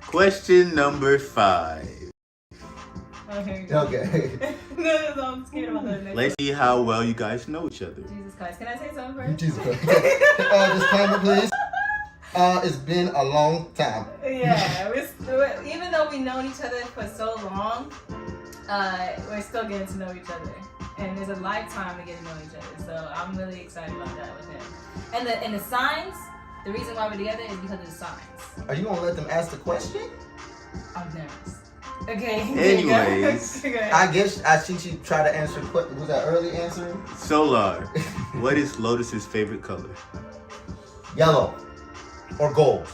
Question number 5. Oh, here you go. Okay. No, I'm scared about the next Let's see how well you guys know each other. Jesus Christ. Can I say something first? Jesus Christ. Disclaimer, please. It's been a long time. Yeah, even though we've known each other for so long, we're still getting to know each other. And there's a lifetime to get to know each other. So I'm really excited about that with him. And the signs, the reason why we're together is because of the signs. Are you gonna let them ask the question? I'm nervous. Okay. Anyways, I guess I think she tried to answer. Was that early answer? Solar, what is Lotus's favorite color? Yellow or gold?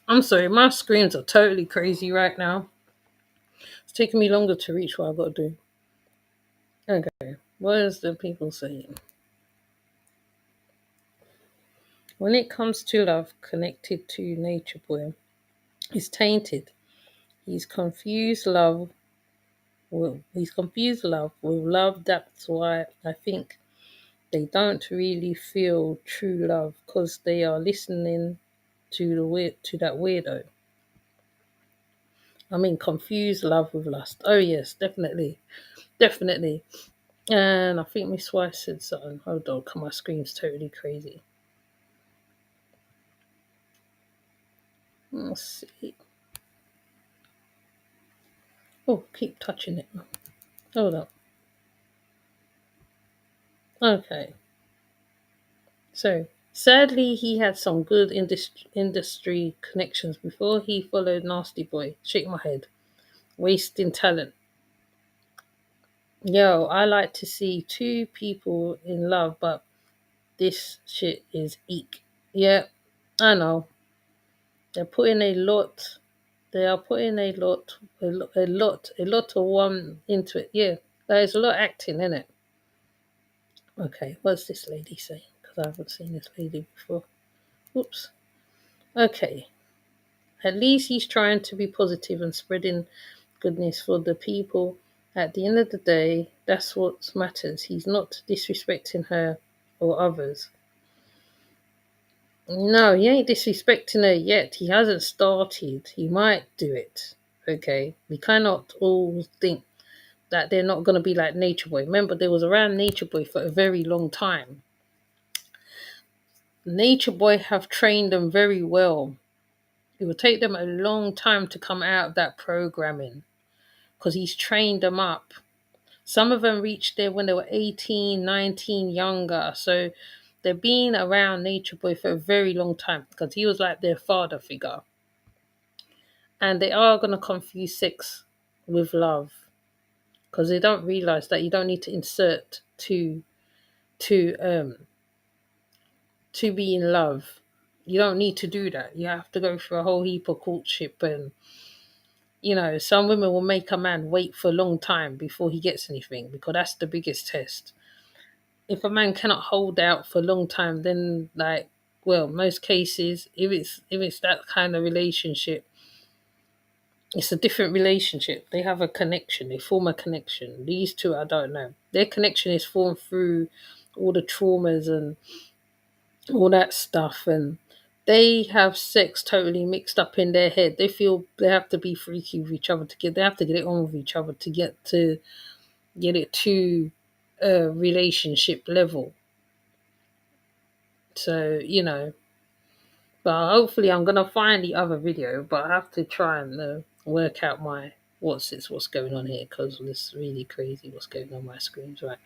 I'm sorry, my screens are totally crazy right now. It's taking me longer to reach what I've got to do. Okay, what is the people saying? When it comes to love connected to Nature Boy, he's tainted. He's confused love with love. That's why I think they don't really feel true love because they are listening to that weirdo. I mean, confuse love with lust. Oh yes, definitely. And I think Miss Weiss said something. Hold on, my screen's totally crazy. Let's see. Oh, keep touching it. Hold up. Okay. So, sadly, he had some good industry connections before he followed Nasty Boy. Shake my head. Wasting talent. Yo, I like to see two people in love, but this shit is eek. Yeah, I know. They're putting a lot. They are putting a lot of one into it. Yeah, there's a lot of acting in it. Okay, what's this lady saying? Because I haven't seen this lady before. Oops. Okay. At least he's trying to be positive and spreading goodness for the people. At the end of the day, that's what matters. He's not disrespecting her or others. No, he ain't disrespecting her yet. He hasn't started. He might do it. Okay. We cannot all think that they're not going to be like Nature Boy. Remember, they was around Nature Boy for a very long time. Nature Boy have trained them very well. It will take them a long time to come out of that programming because he's trained them up. Some of them reached there when they were 18, 19, younger. So they've been around Nature Boy for a very long time because he was like their father figure. And they are going to confuse sex with love because they don't realize that you don't need to insert to be in love. You don't need to do that. You have to go through a whole heap of courtship and some women will make a man wait for a long time before he gets anything because that's the biggest test. If a man cannot hold out for a long time, then most cases, if it's that kind of relationship, it's a different relationship. They have a connection. They form a connection. These two, I don't know. Their connection is formed through all the traumas and all that stuff, and they have sex totally mixed up in their head. They feel they have to be freaky with each other they have to get it on with each other to get it to a relationship level. So, but hopefully I'm gonna find the other video, but I have to try and work out what's going on here because it's really crazy what's going on my screens right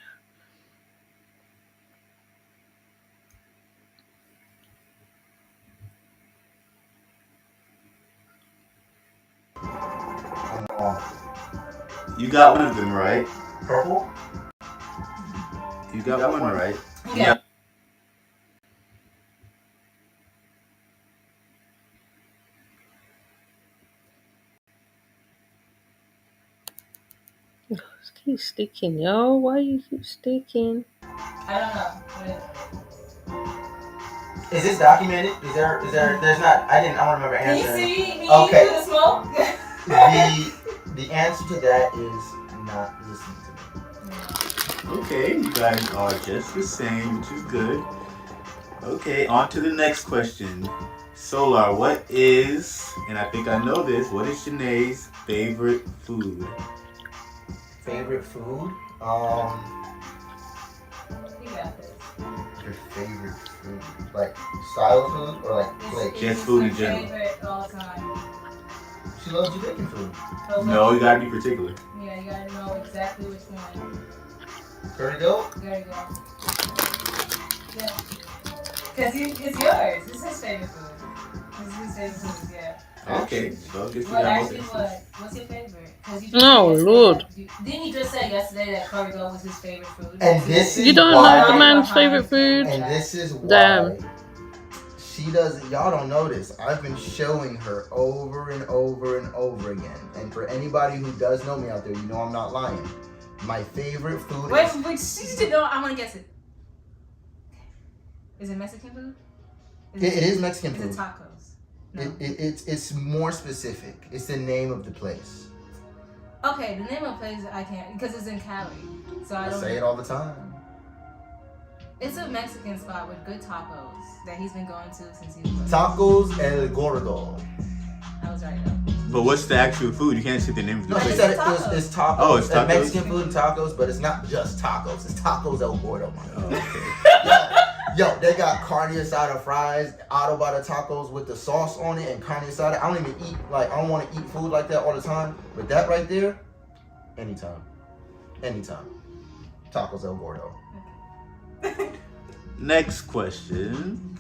You got one of them right. Purple? You got one right. Yeah. now. Keep sticking, yo. Why you keep sticking? I don't know. Is this documented? There's not, I don't remember Can you answering. see me Okay. through the smoke? The answer to that is not listening to me. Okay, you guys are just the same, which is good. Okay, on to the next question. Solar, what is, and I think I know this, what is Shanae's favorite food? Favorite food? You got this. Your favorite food? Like style food or like plate? Just food in her general. favorite all time. She loves Jamaican food. No, you gotta be particular. Yeah, you gotta know exactly which one. Curry goat? There you go. Yeah. Because it's yours. It's his favorite food. It's his favorite food, yeah. Okay, so I guess we What, got actually, both. what? What's your favorite? Because you just Oh, said yesterday Lord. didn't you just say yesterday that curry goat was his favorite food? And this is You don't why. know the man's favorite food? And this is why. Damn. She doesn't. Y'all don't know this. I've been showing her over and over and over again. And for anybody who does know me out there, you know I'm not lying. My favorite food Wait, is. wait, she no, I want to guess it. Is it Mexican food? It is Mexican Is food. it tacos? No. It's more specific. It's the name of the place. Okay, the name of the place I can't because it's in Cali, so I I don't. say it all the time. It's a Mexican spot with good tacos that he's been going to since he was. Tacos El Gordo. I was right though. But what's the actual food? You can't say the name of the No, she It's place. said it's tacos. Oh, it's tacos? Mexican food and tacos, but it's not just tacos. It's tacos El Gordo. Oh, okay. Yo, they got carne asada fries, Autobata tacos with the sauce on it, and carne asada. I don't even eat, I don't want to eat food like that all the time. But that right there, anytime. Anytime. Tacos El Gordo. Next question.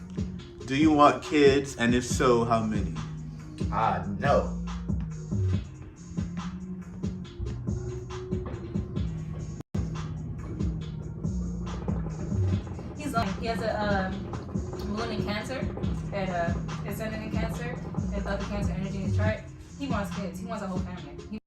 Do you want kids? And if so, how many? No. He has a moon in Cancer, and ascendant in Cancer, and other Cancer energy in his chart. He wants kids. He wants a whole family.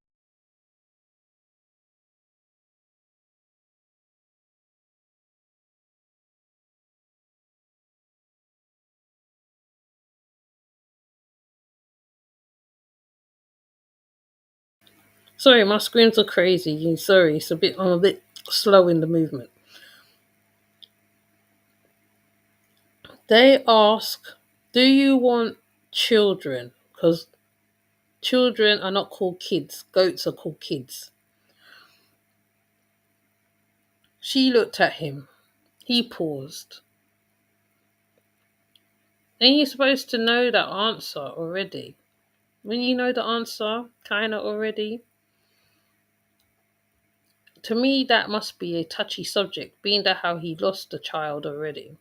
Sorry, my screens are crazy. Sorry, I'm a bit slow in the movement. They ask, do you want children? Because children are not called kids. Goats are called kids. She looked at him. He paused. Ain't you supposed to know that answer already? When you know the answer, kind of already, to me that must be a touchy subject, being that how he lost the child already.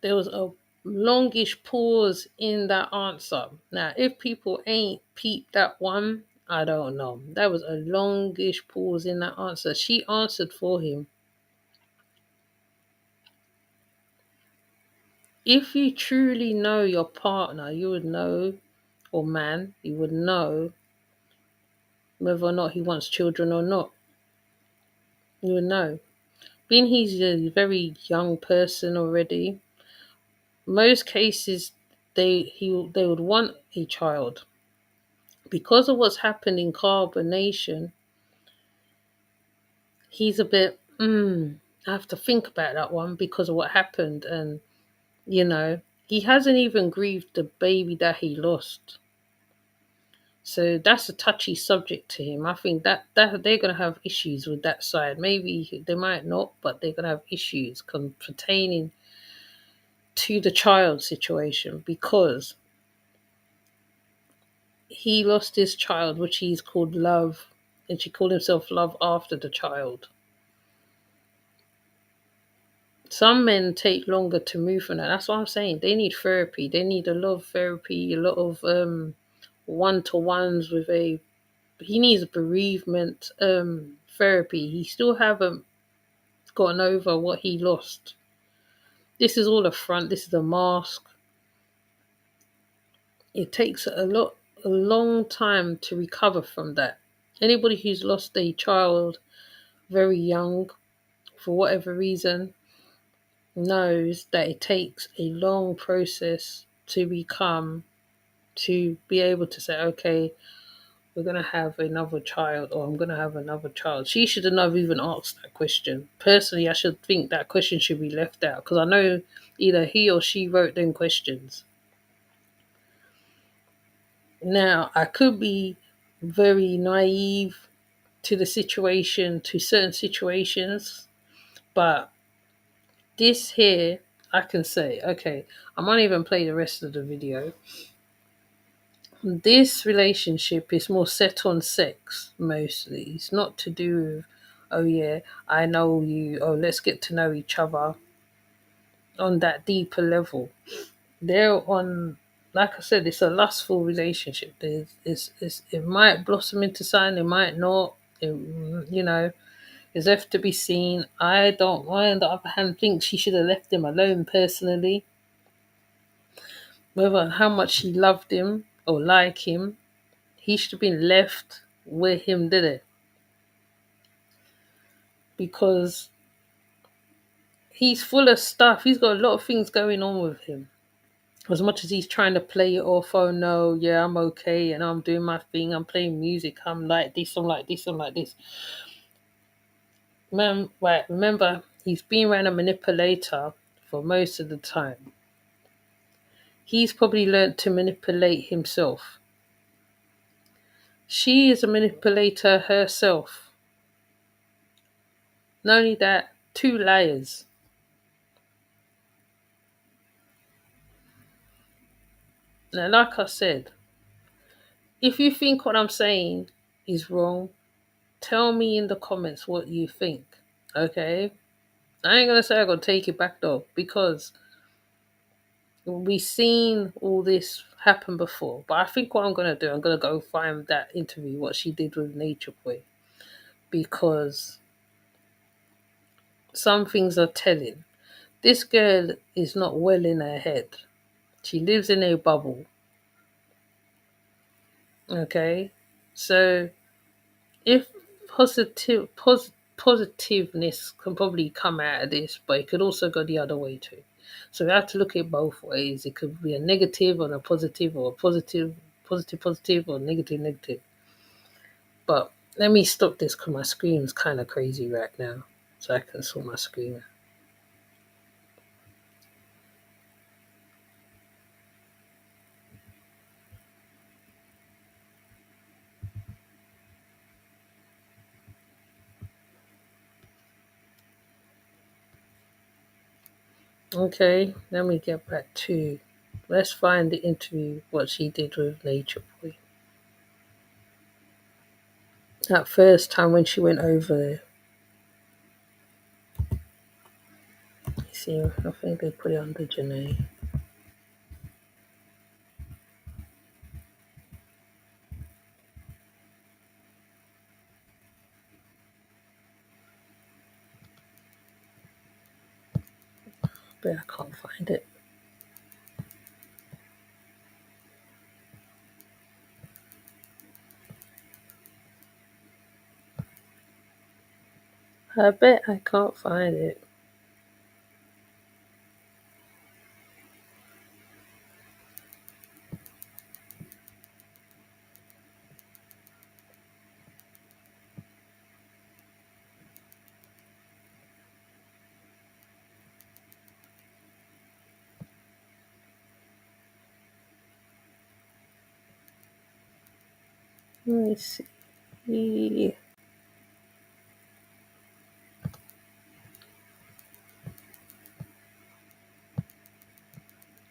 There was a longish pause in that answer. Now, if people ain't peeped that one, I don't know. That was a longish pause in that answer. She answered for him. If you truly know your partner, you would know, or man, you would know whether or not he wants children or not. You would know. Being he's a very young person already, most cases they would want a child. Because of what's happened in carbonation, he's a bit, I have to think about that one because of what happened. And, he hasn't even grieved the baby that he lost. So that's a touchy subject to him. I think that they're going to have issues with that side. Maybe they might not, but they're going to have issues pertaining to the child situation because he lost his child, which he's called Love, and she called himself Love after the child. Some men take longer to move from that. That's what I'm saying. They need therapy. They need a lot of therapy, a lot of one-to-ones with a. He needs bereavement therapy. He still haven't gotten over what he lost. This is all a front. This is a mask. It takes a long time to recover from that. Anybody who's lost a child very young, for whatever reason, knows that it takes a long process to be able to say, okay, we're gonna have another child, or I'm gonna have another child. She should have never even asked that question. Personally, I should think that question should be left out because I know either he or she wrote them questions. Now, I could be very naive to the situation, to certain situations, but this here, I can say, okay, I might even play the rest of the video. This relationship is more set on sex mostly. It's not to do with, oh yeah, I know you, oh let's get to know each other on that deeper level. They're on, like I said, it's a lustful relationship. It might blossom into something, it might not. You know, it's left to be seen. I don't, I on the other hand think she should have left him alone personally. Whether how much she loved him or like him, he should have been left with him, did it? Because he's full of stuff. He's got a lot of things going on with him. As much as he's trying to play it off, oh no, yeah, I'm okay and I'm doing my thing, I'm playing music, I'm like this, I'm like this, I'm like this. Man, right, remember, he's been around a manipulator for most of the time. He's probably learnt to manipulate himself. She is a manipulator herself. Not only that, two liars. Now, like I said, if you think what I'm saying is wrong, tell me in the comments what you think. Okay? I ain't gonna say I'm gonna take it back though, because we've seen all this happen before. But I think what I'm gonna do, I'm gonna go find that interview, what she did with Nature Boy, because some things are telling. This girl is not well in her head. She lives in a bubble. Okay? So if positiveness can probably come out of this, but it could also go the other way too. So we have to look at it both ways. It could be a negative or a positive, or a positive, or negative, negative. But let me stop this because my screen's kind of crazy right now, so I can sort my screen out. Okay, let me get back to. Let's find the interview, what she did with Nature Boy. That first time when she went over there. You see, I think they put it under Janae. But I can't find it. I bet I can't find it. Let me see.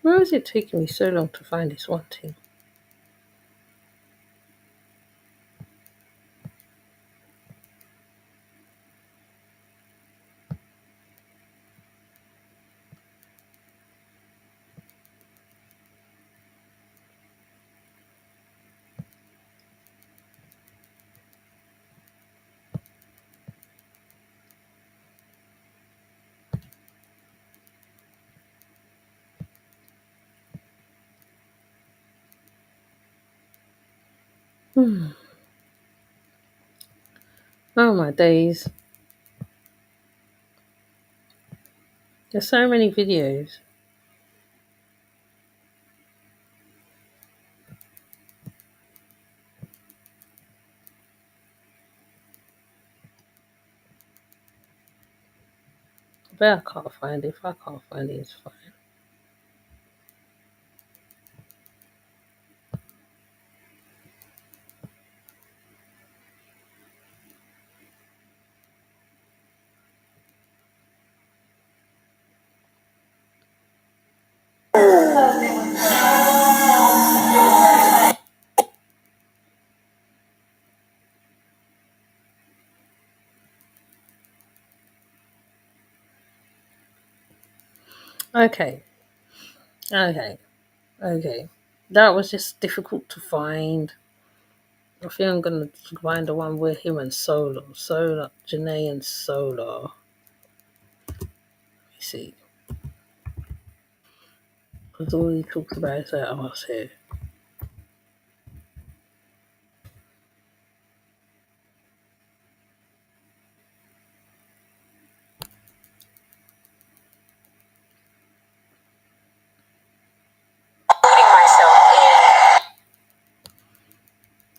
Why is it taking me so long to find this one thing? Oh my days. There's so many videos. But I can't find it. If I can't find it, it's fine. Okay, okay, okay. That was just difficult to find. I think I'm gonna find the one with him and Solar, Janae and Solar. Let me see. Because all he talks about is that I was here.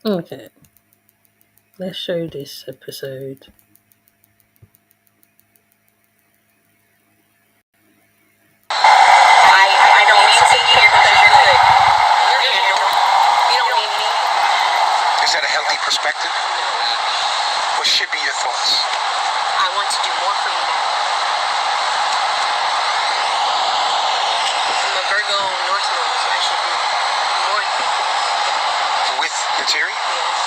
Okay, let's show this episode. I don't need to be here because you're good. You're Daniel. You don't need me. Is that a healthy perspective? What should be your thoughts? I want to do more for you now. I'm a Virgo North Node, so I should do more things. With Kateri? Yes.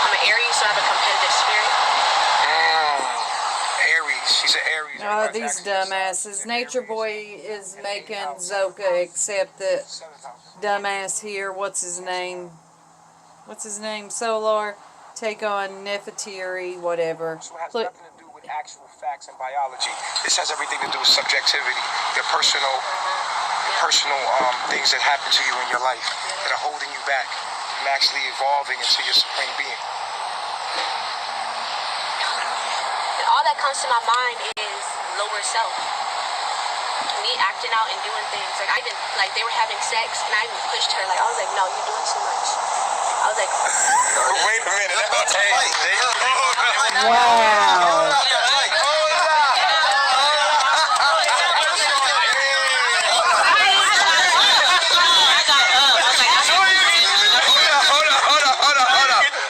I'm an Aries, so I have a competitive spirit. Aries. She's an Aries. Oh, these dumbasses. Nature Boy is making Zoka accept that dumbass here, what's his name? Solar, take on Nefertiti, whatever. So it has nothing to do with actual facts and biology. This has everything to do with subjectivity, your personal things that happen to you in your life that are holding you back from actually evolving into your supreme being. And all that comes to my mind is lower self. Me acting out and doing things. Like they were having sex and I even pushed her. Like I was like, no, you're doing too much. I was like, Wait a minute. Wow.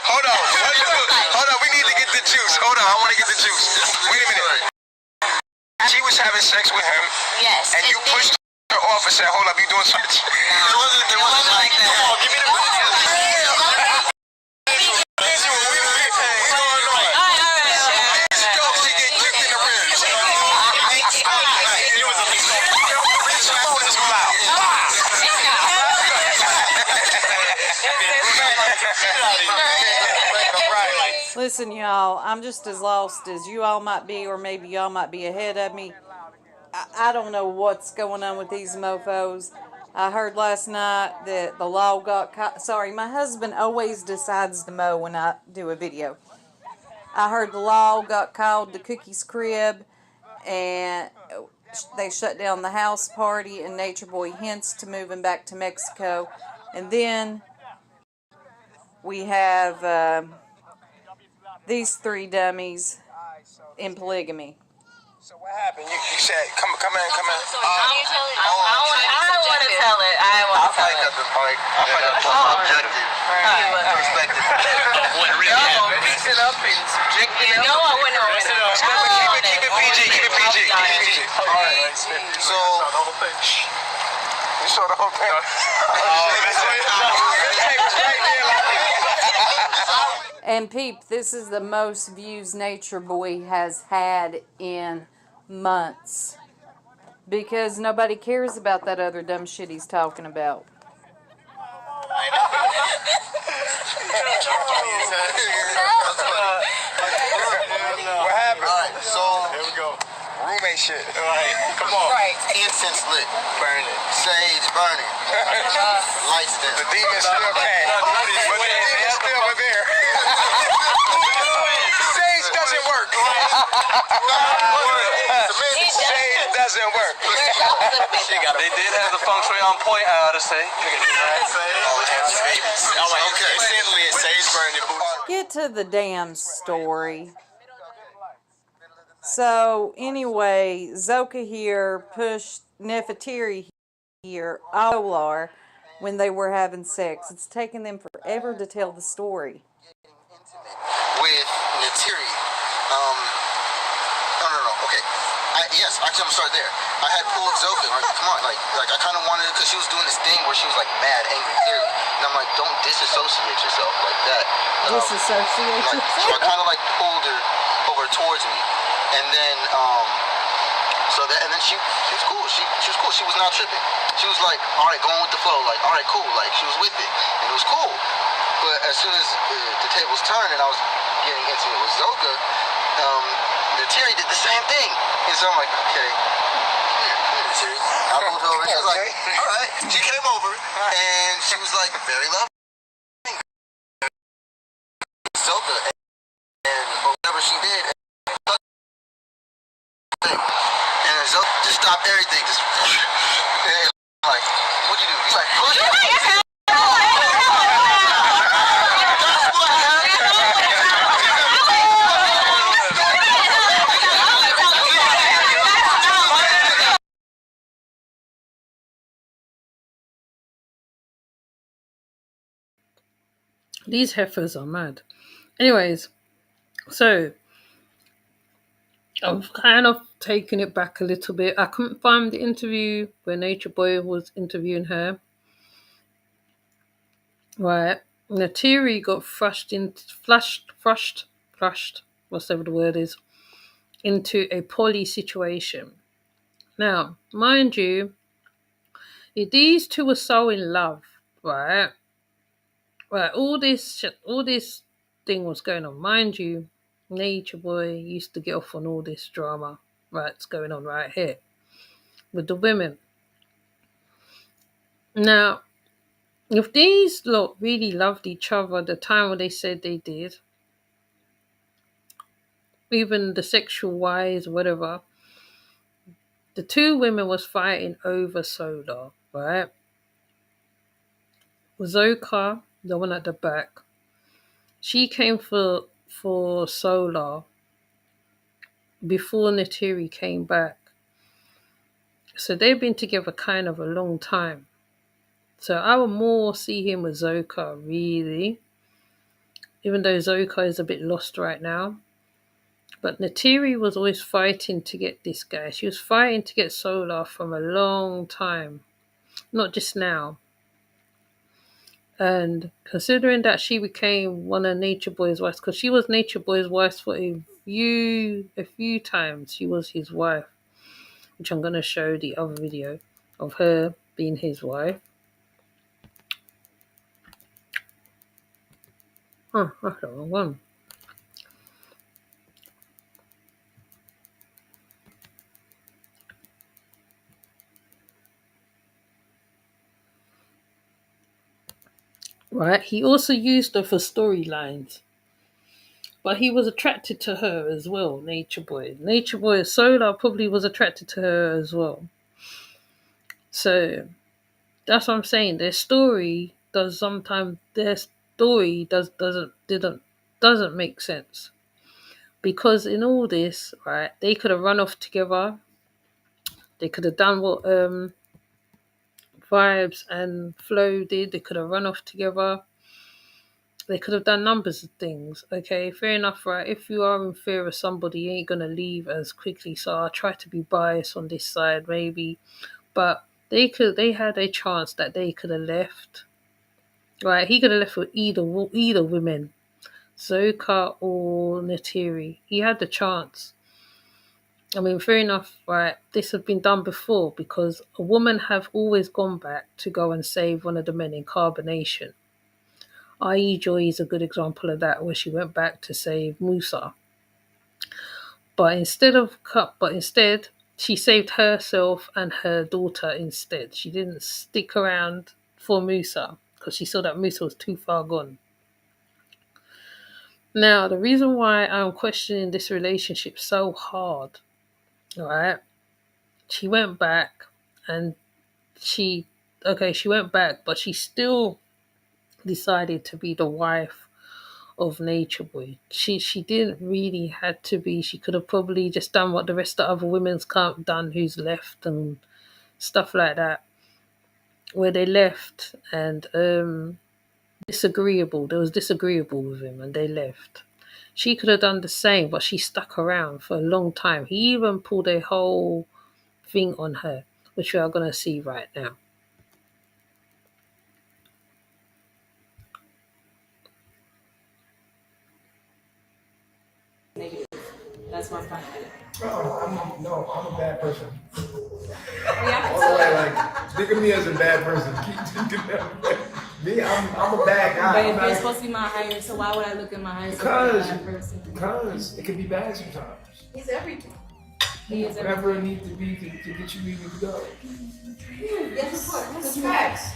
Hold on. We need to get the juice. Hold on. I want to get the juice. Wait a minute. She was having sex with him. yes. And you pushed her off and said, hold up, you doing too much. It wasn't like that. Come on, give me the Listen, y'all, I'm just as lost as you all might be, or maybe y'all might be ahead of me. I don't know what's going on with these mofos. I heard last night that the law got caught. Sorry, my husband always decides to mow when I do a video. I heard the law got called to Cookie's crib, and they shut down the house party, and Nature Boy hints to moving back to Mexico. And then we have these three dummies in polygamy. So what happened? You said, come in. I want to tell it. I find that the part objective perspective. Mix it up and subject it up. No, I wouldn't. Keep it PG. Alright. So you saw the whole thing. And peep, this is the most views Nature Boy has had in months. Because nobody cares about that other dumb shit he's talking about. What happened? Alright, so Here we go. Roommate shit. Alright, come on. Right. incense lit, burning, sage burning, lights The dim. demon still came. But the demon still was there. Sage doesn't work. Sage doesn't work. They did have the feng shui on point, I ought to say. Okay, incense lit, sage burning. Get to the damn story. So anyway, Zoka here pushed Nefertiri here, Solar, when they were having sex. It's taken them forever to tell the story. With Natiri, no. Okay. Yes, actually, I'm gonna start there. I had pulled Zoka. Like, come on, like I kind of wanted it because she was doing this thing where she was like mad, angry, clearly, and I'm like, don't disassociate yourself like that. Disassociate Like, so I kind of like pulled her over towards me, and then and then she was cool. She was cool. She was not tripping. She was like, all right, going with the flow. Like, all right, cool. Like, she was with it, and it was cool. But as soon as the tables turned and I was getting intimate with Zoka, Natiri did the same thing. And so I'm like, okay, come here, Natiri. I moved over. She was like, all right. She came over and she was like, very loving. Zoka and whatever she did. And Zoka just stopped everything. Just and like, what'd you do? He's like, push it. These heifers are mad. Anyways, so I've kind of taken it back a little bit. I couldn't find the interview where Nature Boy was interviewing her. Right. Natiri got flushed, whatever the word is, into a poly situation. Now, mind you, if these two were so in love, right? Right, all this thing was going on. Mind you, Nature Boy used to get off on all this drama, right? It's going on right here with the women. Now, if these lot really loved each other at the time when they said they did, even the sexual wise, whatever, the two women was fighting over Solar, right? Zoka, the one at the back, she came for Solar before Natiri came back. So they've been together kind of a long time. So I would more see him with Zoka, really. Even though Zoka is a bit lost right now. But Natiri was always fighting to get this guy. She was fighting to get Solar from a long time. Not just now. And considering that she became one of Nature Boy's wives, because she was Nature Boy's wife for a few times, she was his wife, which I'm going to show the other video of her being his wife. Oh, that's the wrong one. Right, he also used her for storylines. But he was attracted to her as well, Nature Boy. Nature Boy Solar probably was attracted to her as well. So that's what I'm saying. Their story doesn't make sense. Because in all this, right, they could have run off together. They could have done what Vibes and Flow did. They could have run off together. They could have done numbers of things. Okay, fair enough, right? If you are in fear of somebody, you ain't gonna leave as quickly. So I try to be biased on this side, maybe. But they had a chance that they could have left. Right, he could have left with either women, Zoka or Natiri. He had the chance. I mean, fair enough, right? This has been done before because a woman have always gone back to go and save one of the men in carbonation. I.e. Joy is a good example of that, where she went back to save Musa. But instead, she saved herself and her daughter instead. She didn't stick around for Musa because she saw that Musa was too far gone. Now, the reason why I'm questioning this relationship so hard, alright, she went back and she went back, but she still decided to be the wife of Nature Boy. She didn't really had to be. She could have probably just done what the rest of the other women's can't done who's left and stuff like that. Where they left and disagreeable. There was disagreeable with him and they left. She could have done the same, but she stuck around for a long time. He even pulled a whole thing on her, which we are going to see right now. Negative. That's my point. I'm a bad person. Yeah, All the way, like, think of me as a bad person. Keep thinking that way. Me, I'm a bad guy. but if you're supposed to be my higher, so why would I look at my higher self as a bad person? Because it can be bad sometimes. He's everything. He is Whatever everything. it needs to be to get you where you need to go. Yes, of course. That's facts.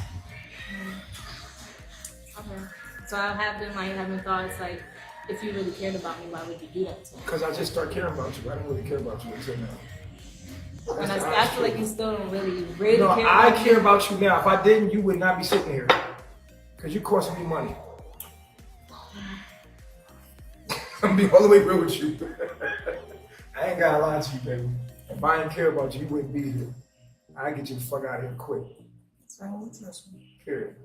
Okay. So I have been like having thoughts like, if you really cared about me, why would you do that to me? Because I just start caring about you. I don't really care about you until now. And I feel like you still don't really No, care I about care me. about you now. If I didn't, you would not be sitting here. Because you costing me money. I'm being all the way real with you. I ain't gotta lie to you, baby. If I didn't care about you, you wouldn't be here. I'd get you the fuck out of here quick. Period.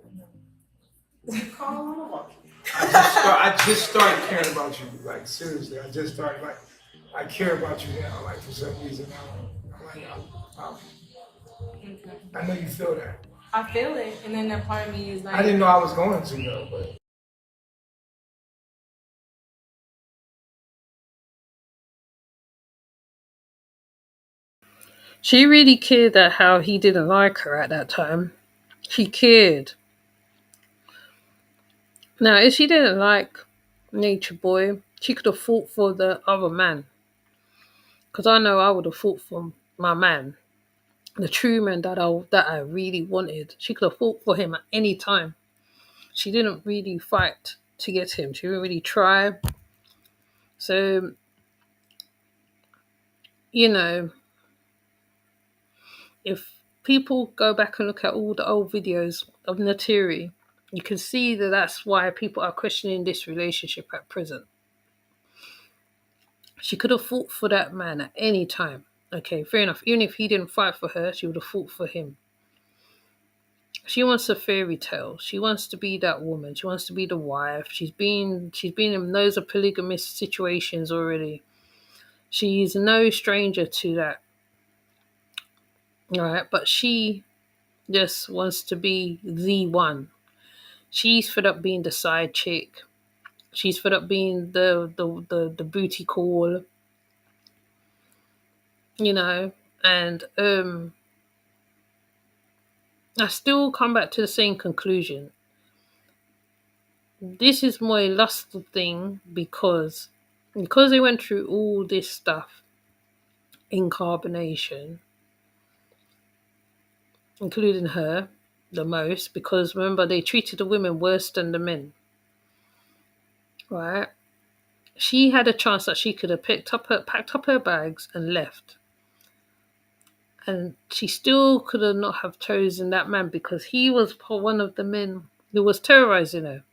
I just started caring about you. Like, seriously, I just started, like, I care about you now. Like, for some reason, I know you feel that. I feel it, and then that part of me is like, I didn't know I was going to, though, but. She really cared that how he didn't like her at that time. She cared. Now, if she didn't like Nature Boy, she could have fought for the other man. Because I know I would have fought for my man. The true man that I really wanted. She could have fought for him at any time. She didn't really fight to get him. She didn't really try. So, you know, if people go back and look at all the old videos of Natiri, you can see that that's why people are questioning this relationship at present. She could have fought for that man at any time. Okay, fair enough. Even if he didn't fight for her, she would have fought for him. She wants a fairy tale. She wants to be that woman. She wants to be the wife. She's been in loads of polygamous situations already. She's no stranger to that. All right, but she just wants to be the one. She's fed up being the side chick. She's fed up being the booty call. You know, and I still come back to the same conclusion. This is more a lustful thing because they went through all this stuff in carbonation, including her the most, because remember they treated the women worse than the men. Right? She had a chance that she could have packed up her bags and left. And she still could have not have chosen that man because he was one of the men who was terrorizing her.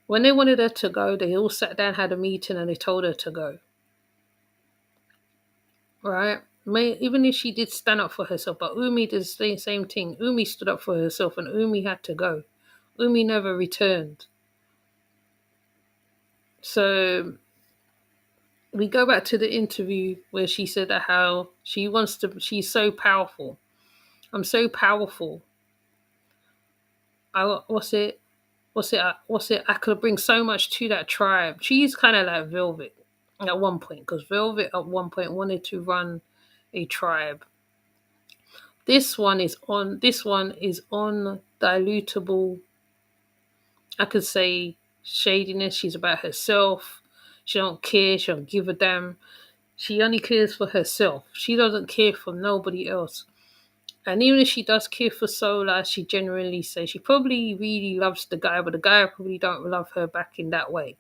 When they wanted her to go, they all sat down, had a meeting, and they told her to go. Right? Even if she did stand up for herself, but Umi did the same thing. Umi stood up for herself and Umi had to go. Umi never returned. So we go back to the interview where she said that how she's so powerful. I'm so powerful. What's it? I could bring so much to that tribe. She's kind of like Velvet at one point, because Velvet at one point wanted to run a tribe. This one is on dilutable, I could say, shadiness. She's about herself. She don't care. She don't give a damn. She only cares for herself. She doesn't care for nobody else. And even if she does care for Solar, she generally says she probably really loves the guy, but the guy probably don't love her back in that way.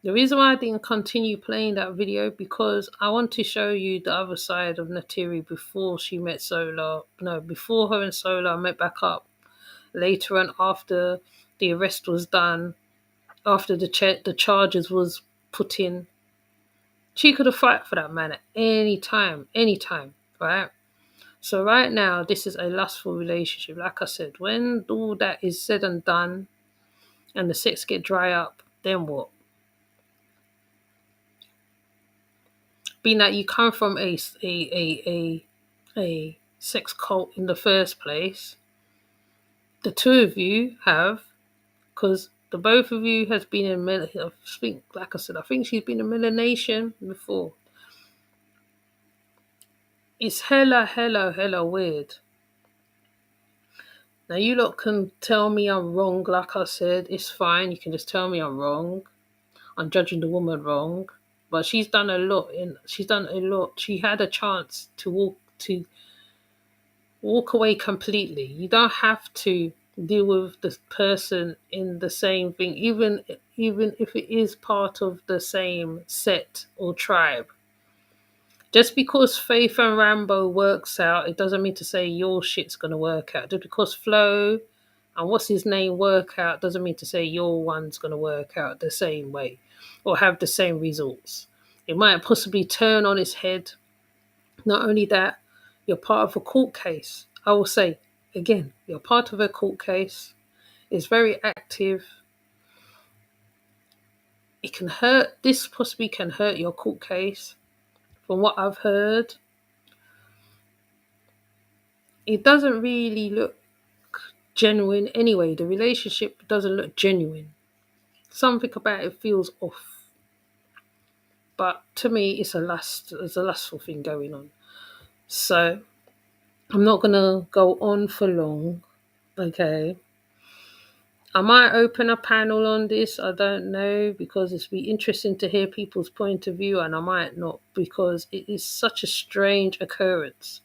The reason why I didn't continue playing that video, because I want to show you the other side of Natiri before she met Solar. No, before her and Solar met back up. Later on, after the arrest was done, after the charges was put in, she could have fought for that man at any time, right? So right now, this is a lustful relationship. Like I said, when all that is said and done, and the sex get dry up, then what? Being that you come from a sex cult in the first place, the two of you have, because the both of you has been in, I think, like I said, I think she's been in Melanation before. It's hella weird. Now you lot can tell me I'm wrong, like I said, it's fine. You can just tell me I'm wrong. I'm judging the woman wrong. But she's done a lot. She had a chance to walk away completely. You don't have to deal with the person in the same thing, even if it is part of the same set or tribe. Just because Faith and Rambo works out, it doesn't mean to say your shit's gonna work out. Just because Flo and what's his name work out doesn't mean to say your one's gonna work out the same way or have the same results. It might possibly turn on its head. Not only that, you're part of a court case. I will say again, you're part of a court case. It's very active. It can hurt. This possibly can hurt your court case. From what I've heard, it doesn't really look genuine anyway. The relationship doesn't look genuine. Something about it feels off. But to me, there's a lustful thing going on. So I'm not gonna go on for long. Okay. I might open a panel on this. I don't know, because it's be interesting to hear people's point of view, and I might not, because it is such a strange occurrence.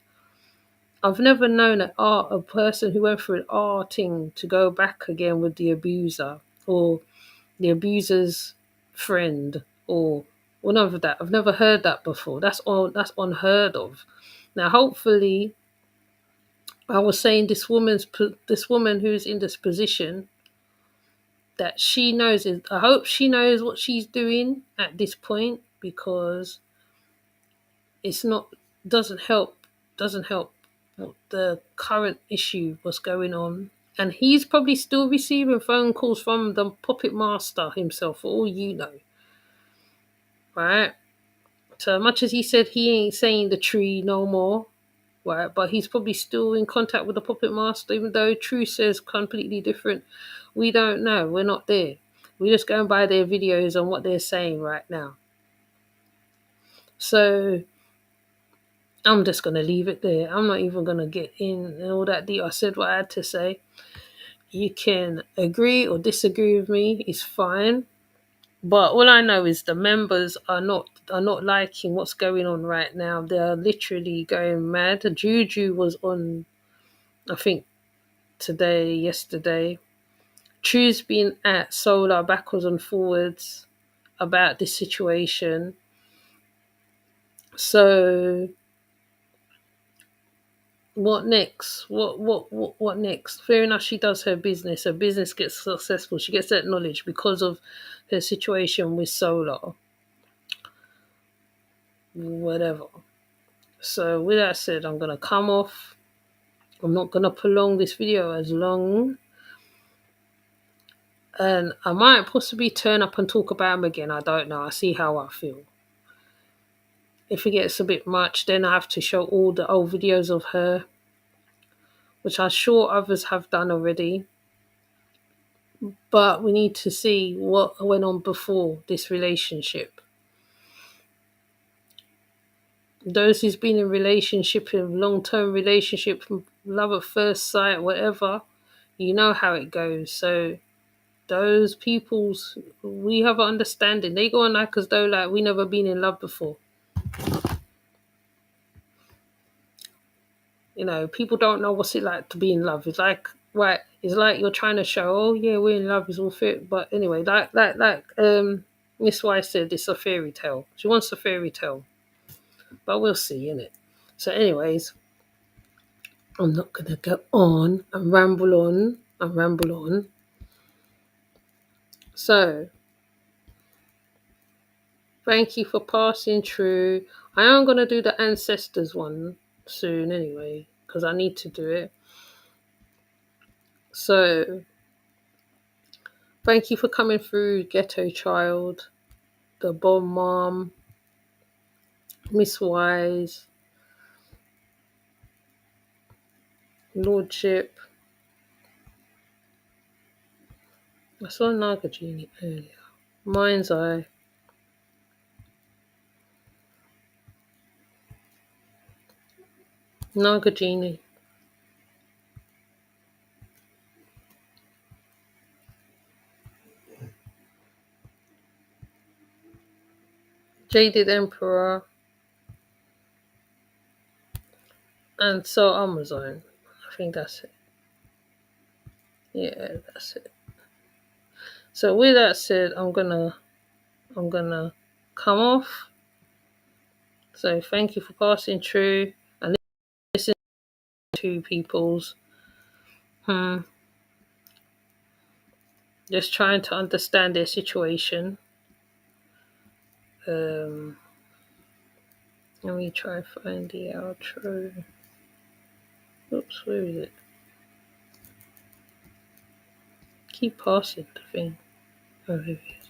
I've never known a person who went through an arting to go back again with the abuser or the abuser's friend, or none of that. I've never heard that before. That's unheard of. Now, hopefully, I was saying this woman who's in this position, that she knows it. I hope she knows what she's doing at this point, because it's not doesn't help the current issue, what's going on. And he's probably still receiving phone calls from the puppet master himself, for all you know. Right? So much as he said he ain't saying the tree no more, right? But he's probably still in contact with the puppet master, even though True says completely different. We don't know. We're not there. We're just going by their videos and what they're saying right now. So I'm just going to leave it there. I'm not even going to get in and all that deep. I said what I had to say. You can agree or disagree with me. It's fine. But all I know is the members are not liking what's going on right now. They're literally going mad. Juju was on, I think, yesterday. True's been at Solar backwards and forwards about this situation. So what next? What next? Fair enough, she does her business. Her business gets successful. She gets that knowledge because of her situation with Solar. Whatever. So with that said, I'm going to come off. I'm not going to prolong this video as long. And I might possibly turn up and talk about him again. I don't know. I see how I feel. If it gets a bit much, then I have to show all the old videos of her, which I'm sure others have done already. But we need to see what went on before this relationship. Those who's been in relationship, in long-term relationship, love at first sight, whatever, you know how it goes. So those people's, we have an understanding. They go on like as though like we never been in love before. You know, people don't know what's it like to be in love. It's like, right, it's like you're trying to show, oh yeah, we're in love, it's all fit. But anyway, like Miss Wise said, it's a fairy tale. She wants a fairy tale. But we'll see, innit? So anyways, I'm not going to go on and ramble on. So, thank you for passing through. I am going to do the ancestors one soon anyway, because I need to do it. So, thank you for coming through, Ghetto Child, the Bomb Mom, Miss Wise, Lordship. I saw Nagajini earlier. Mind's Eye. Nagajini. Jaded Emperor. And so Amazon. I think that's it. Yeah, that's it. So with that said, I'm gonna come off. So thank you for passing through and listening to people's just trying to understand their situation. Let me try find the outro. Oops, where is it? Keep passing the thing. Oh, here it is.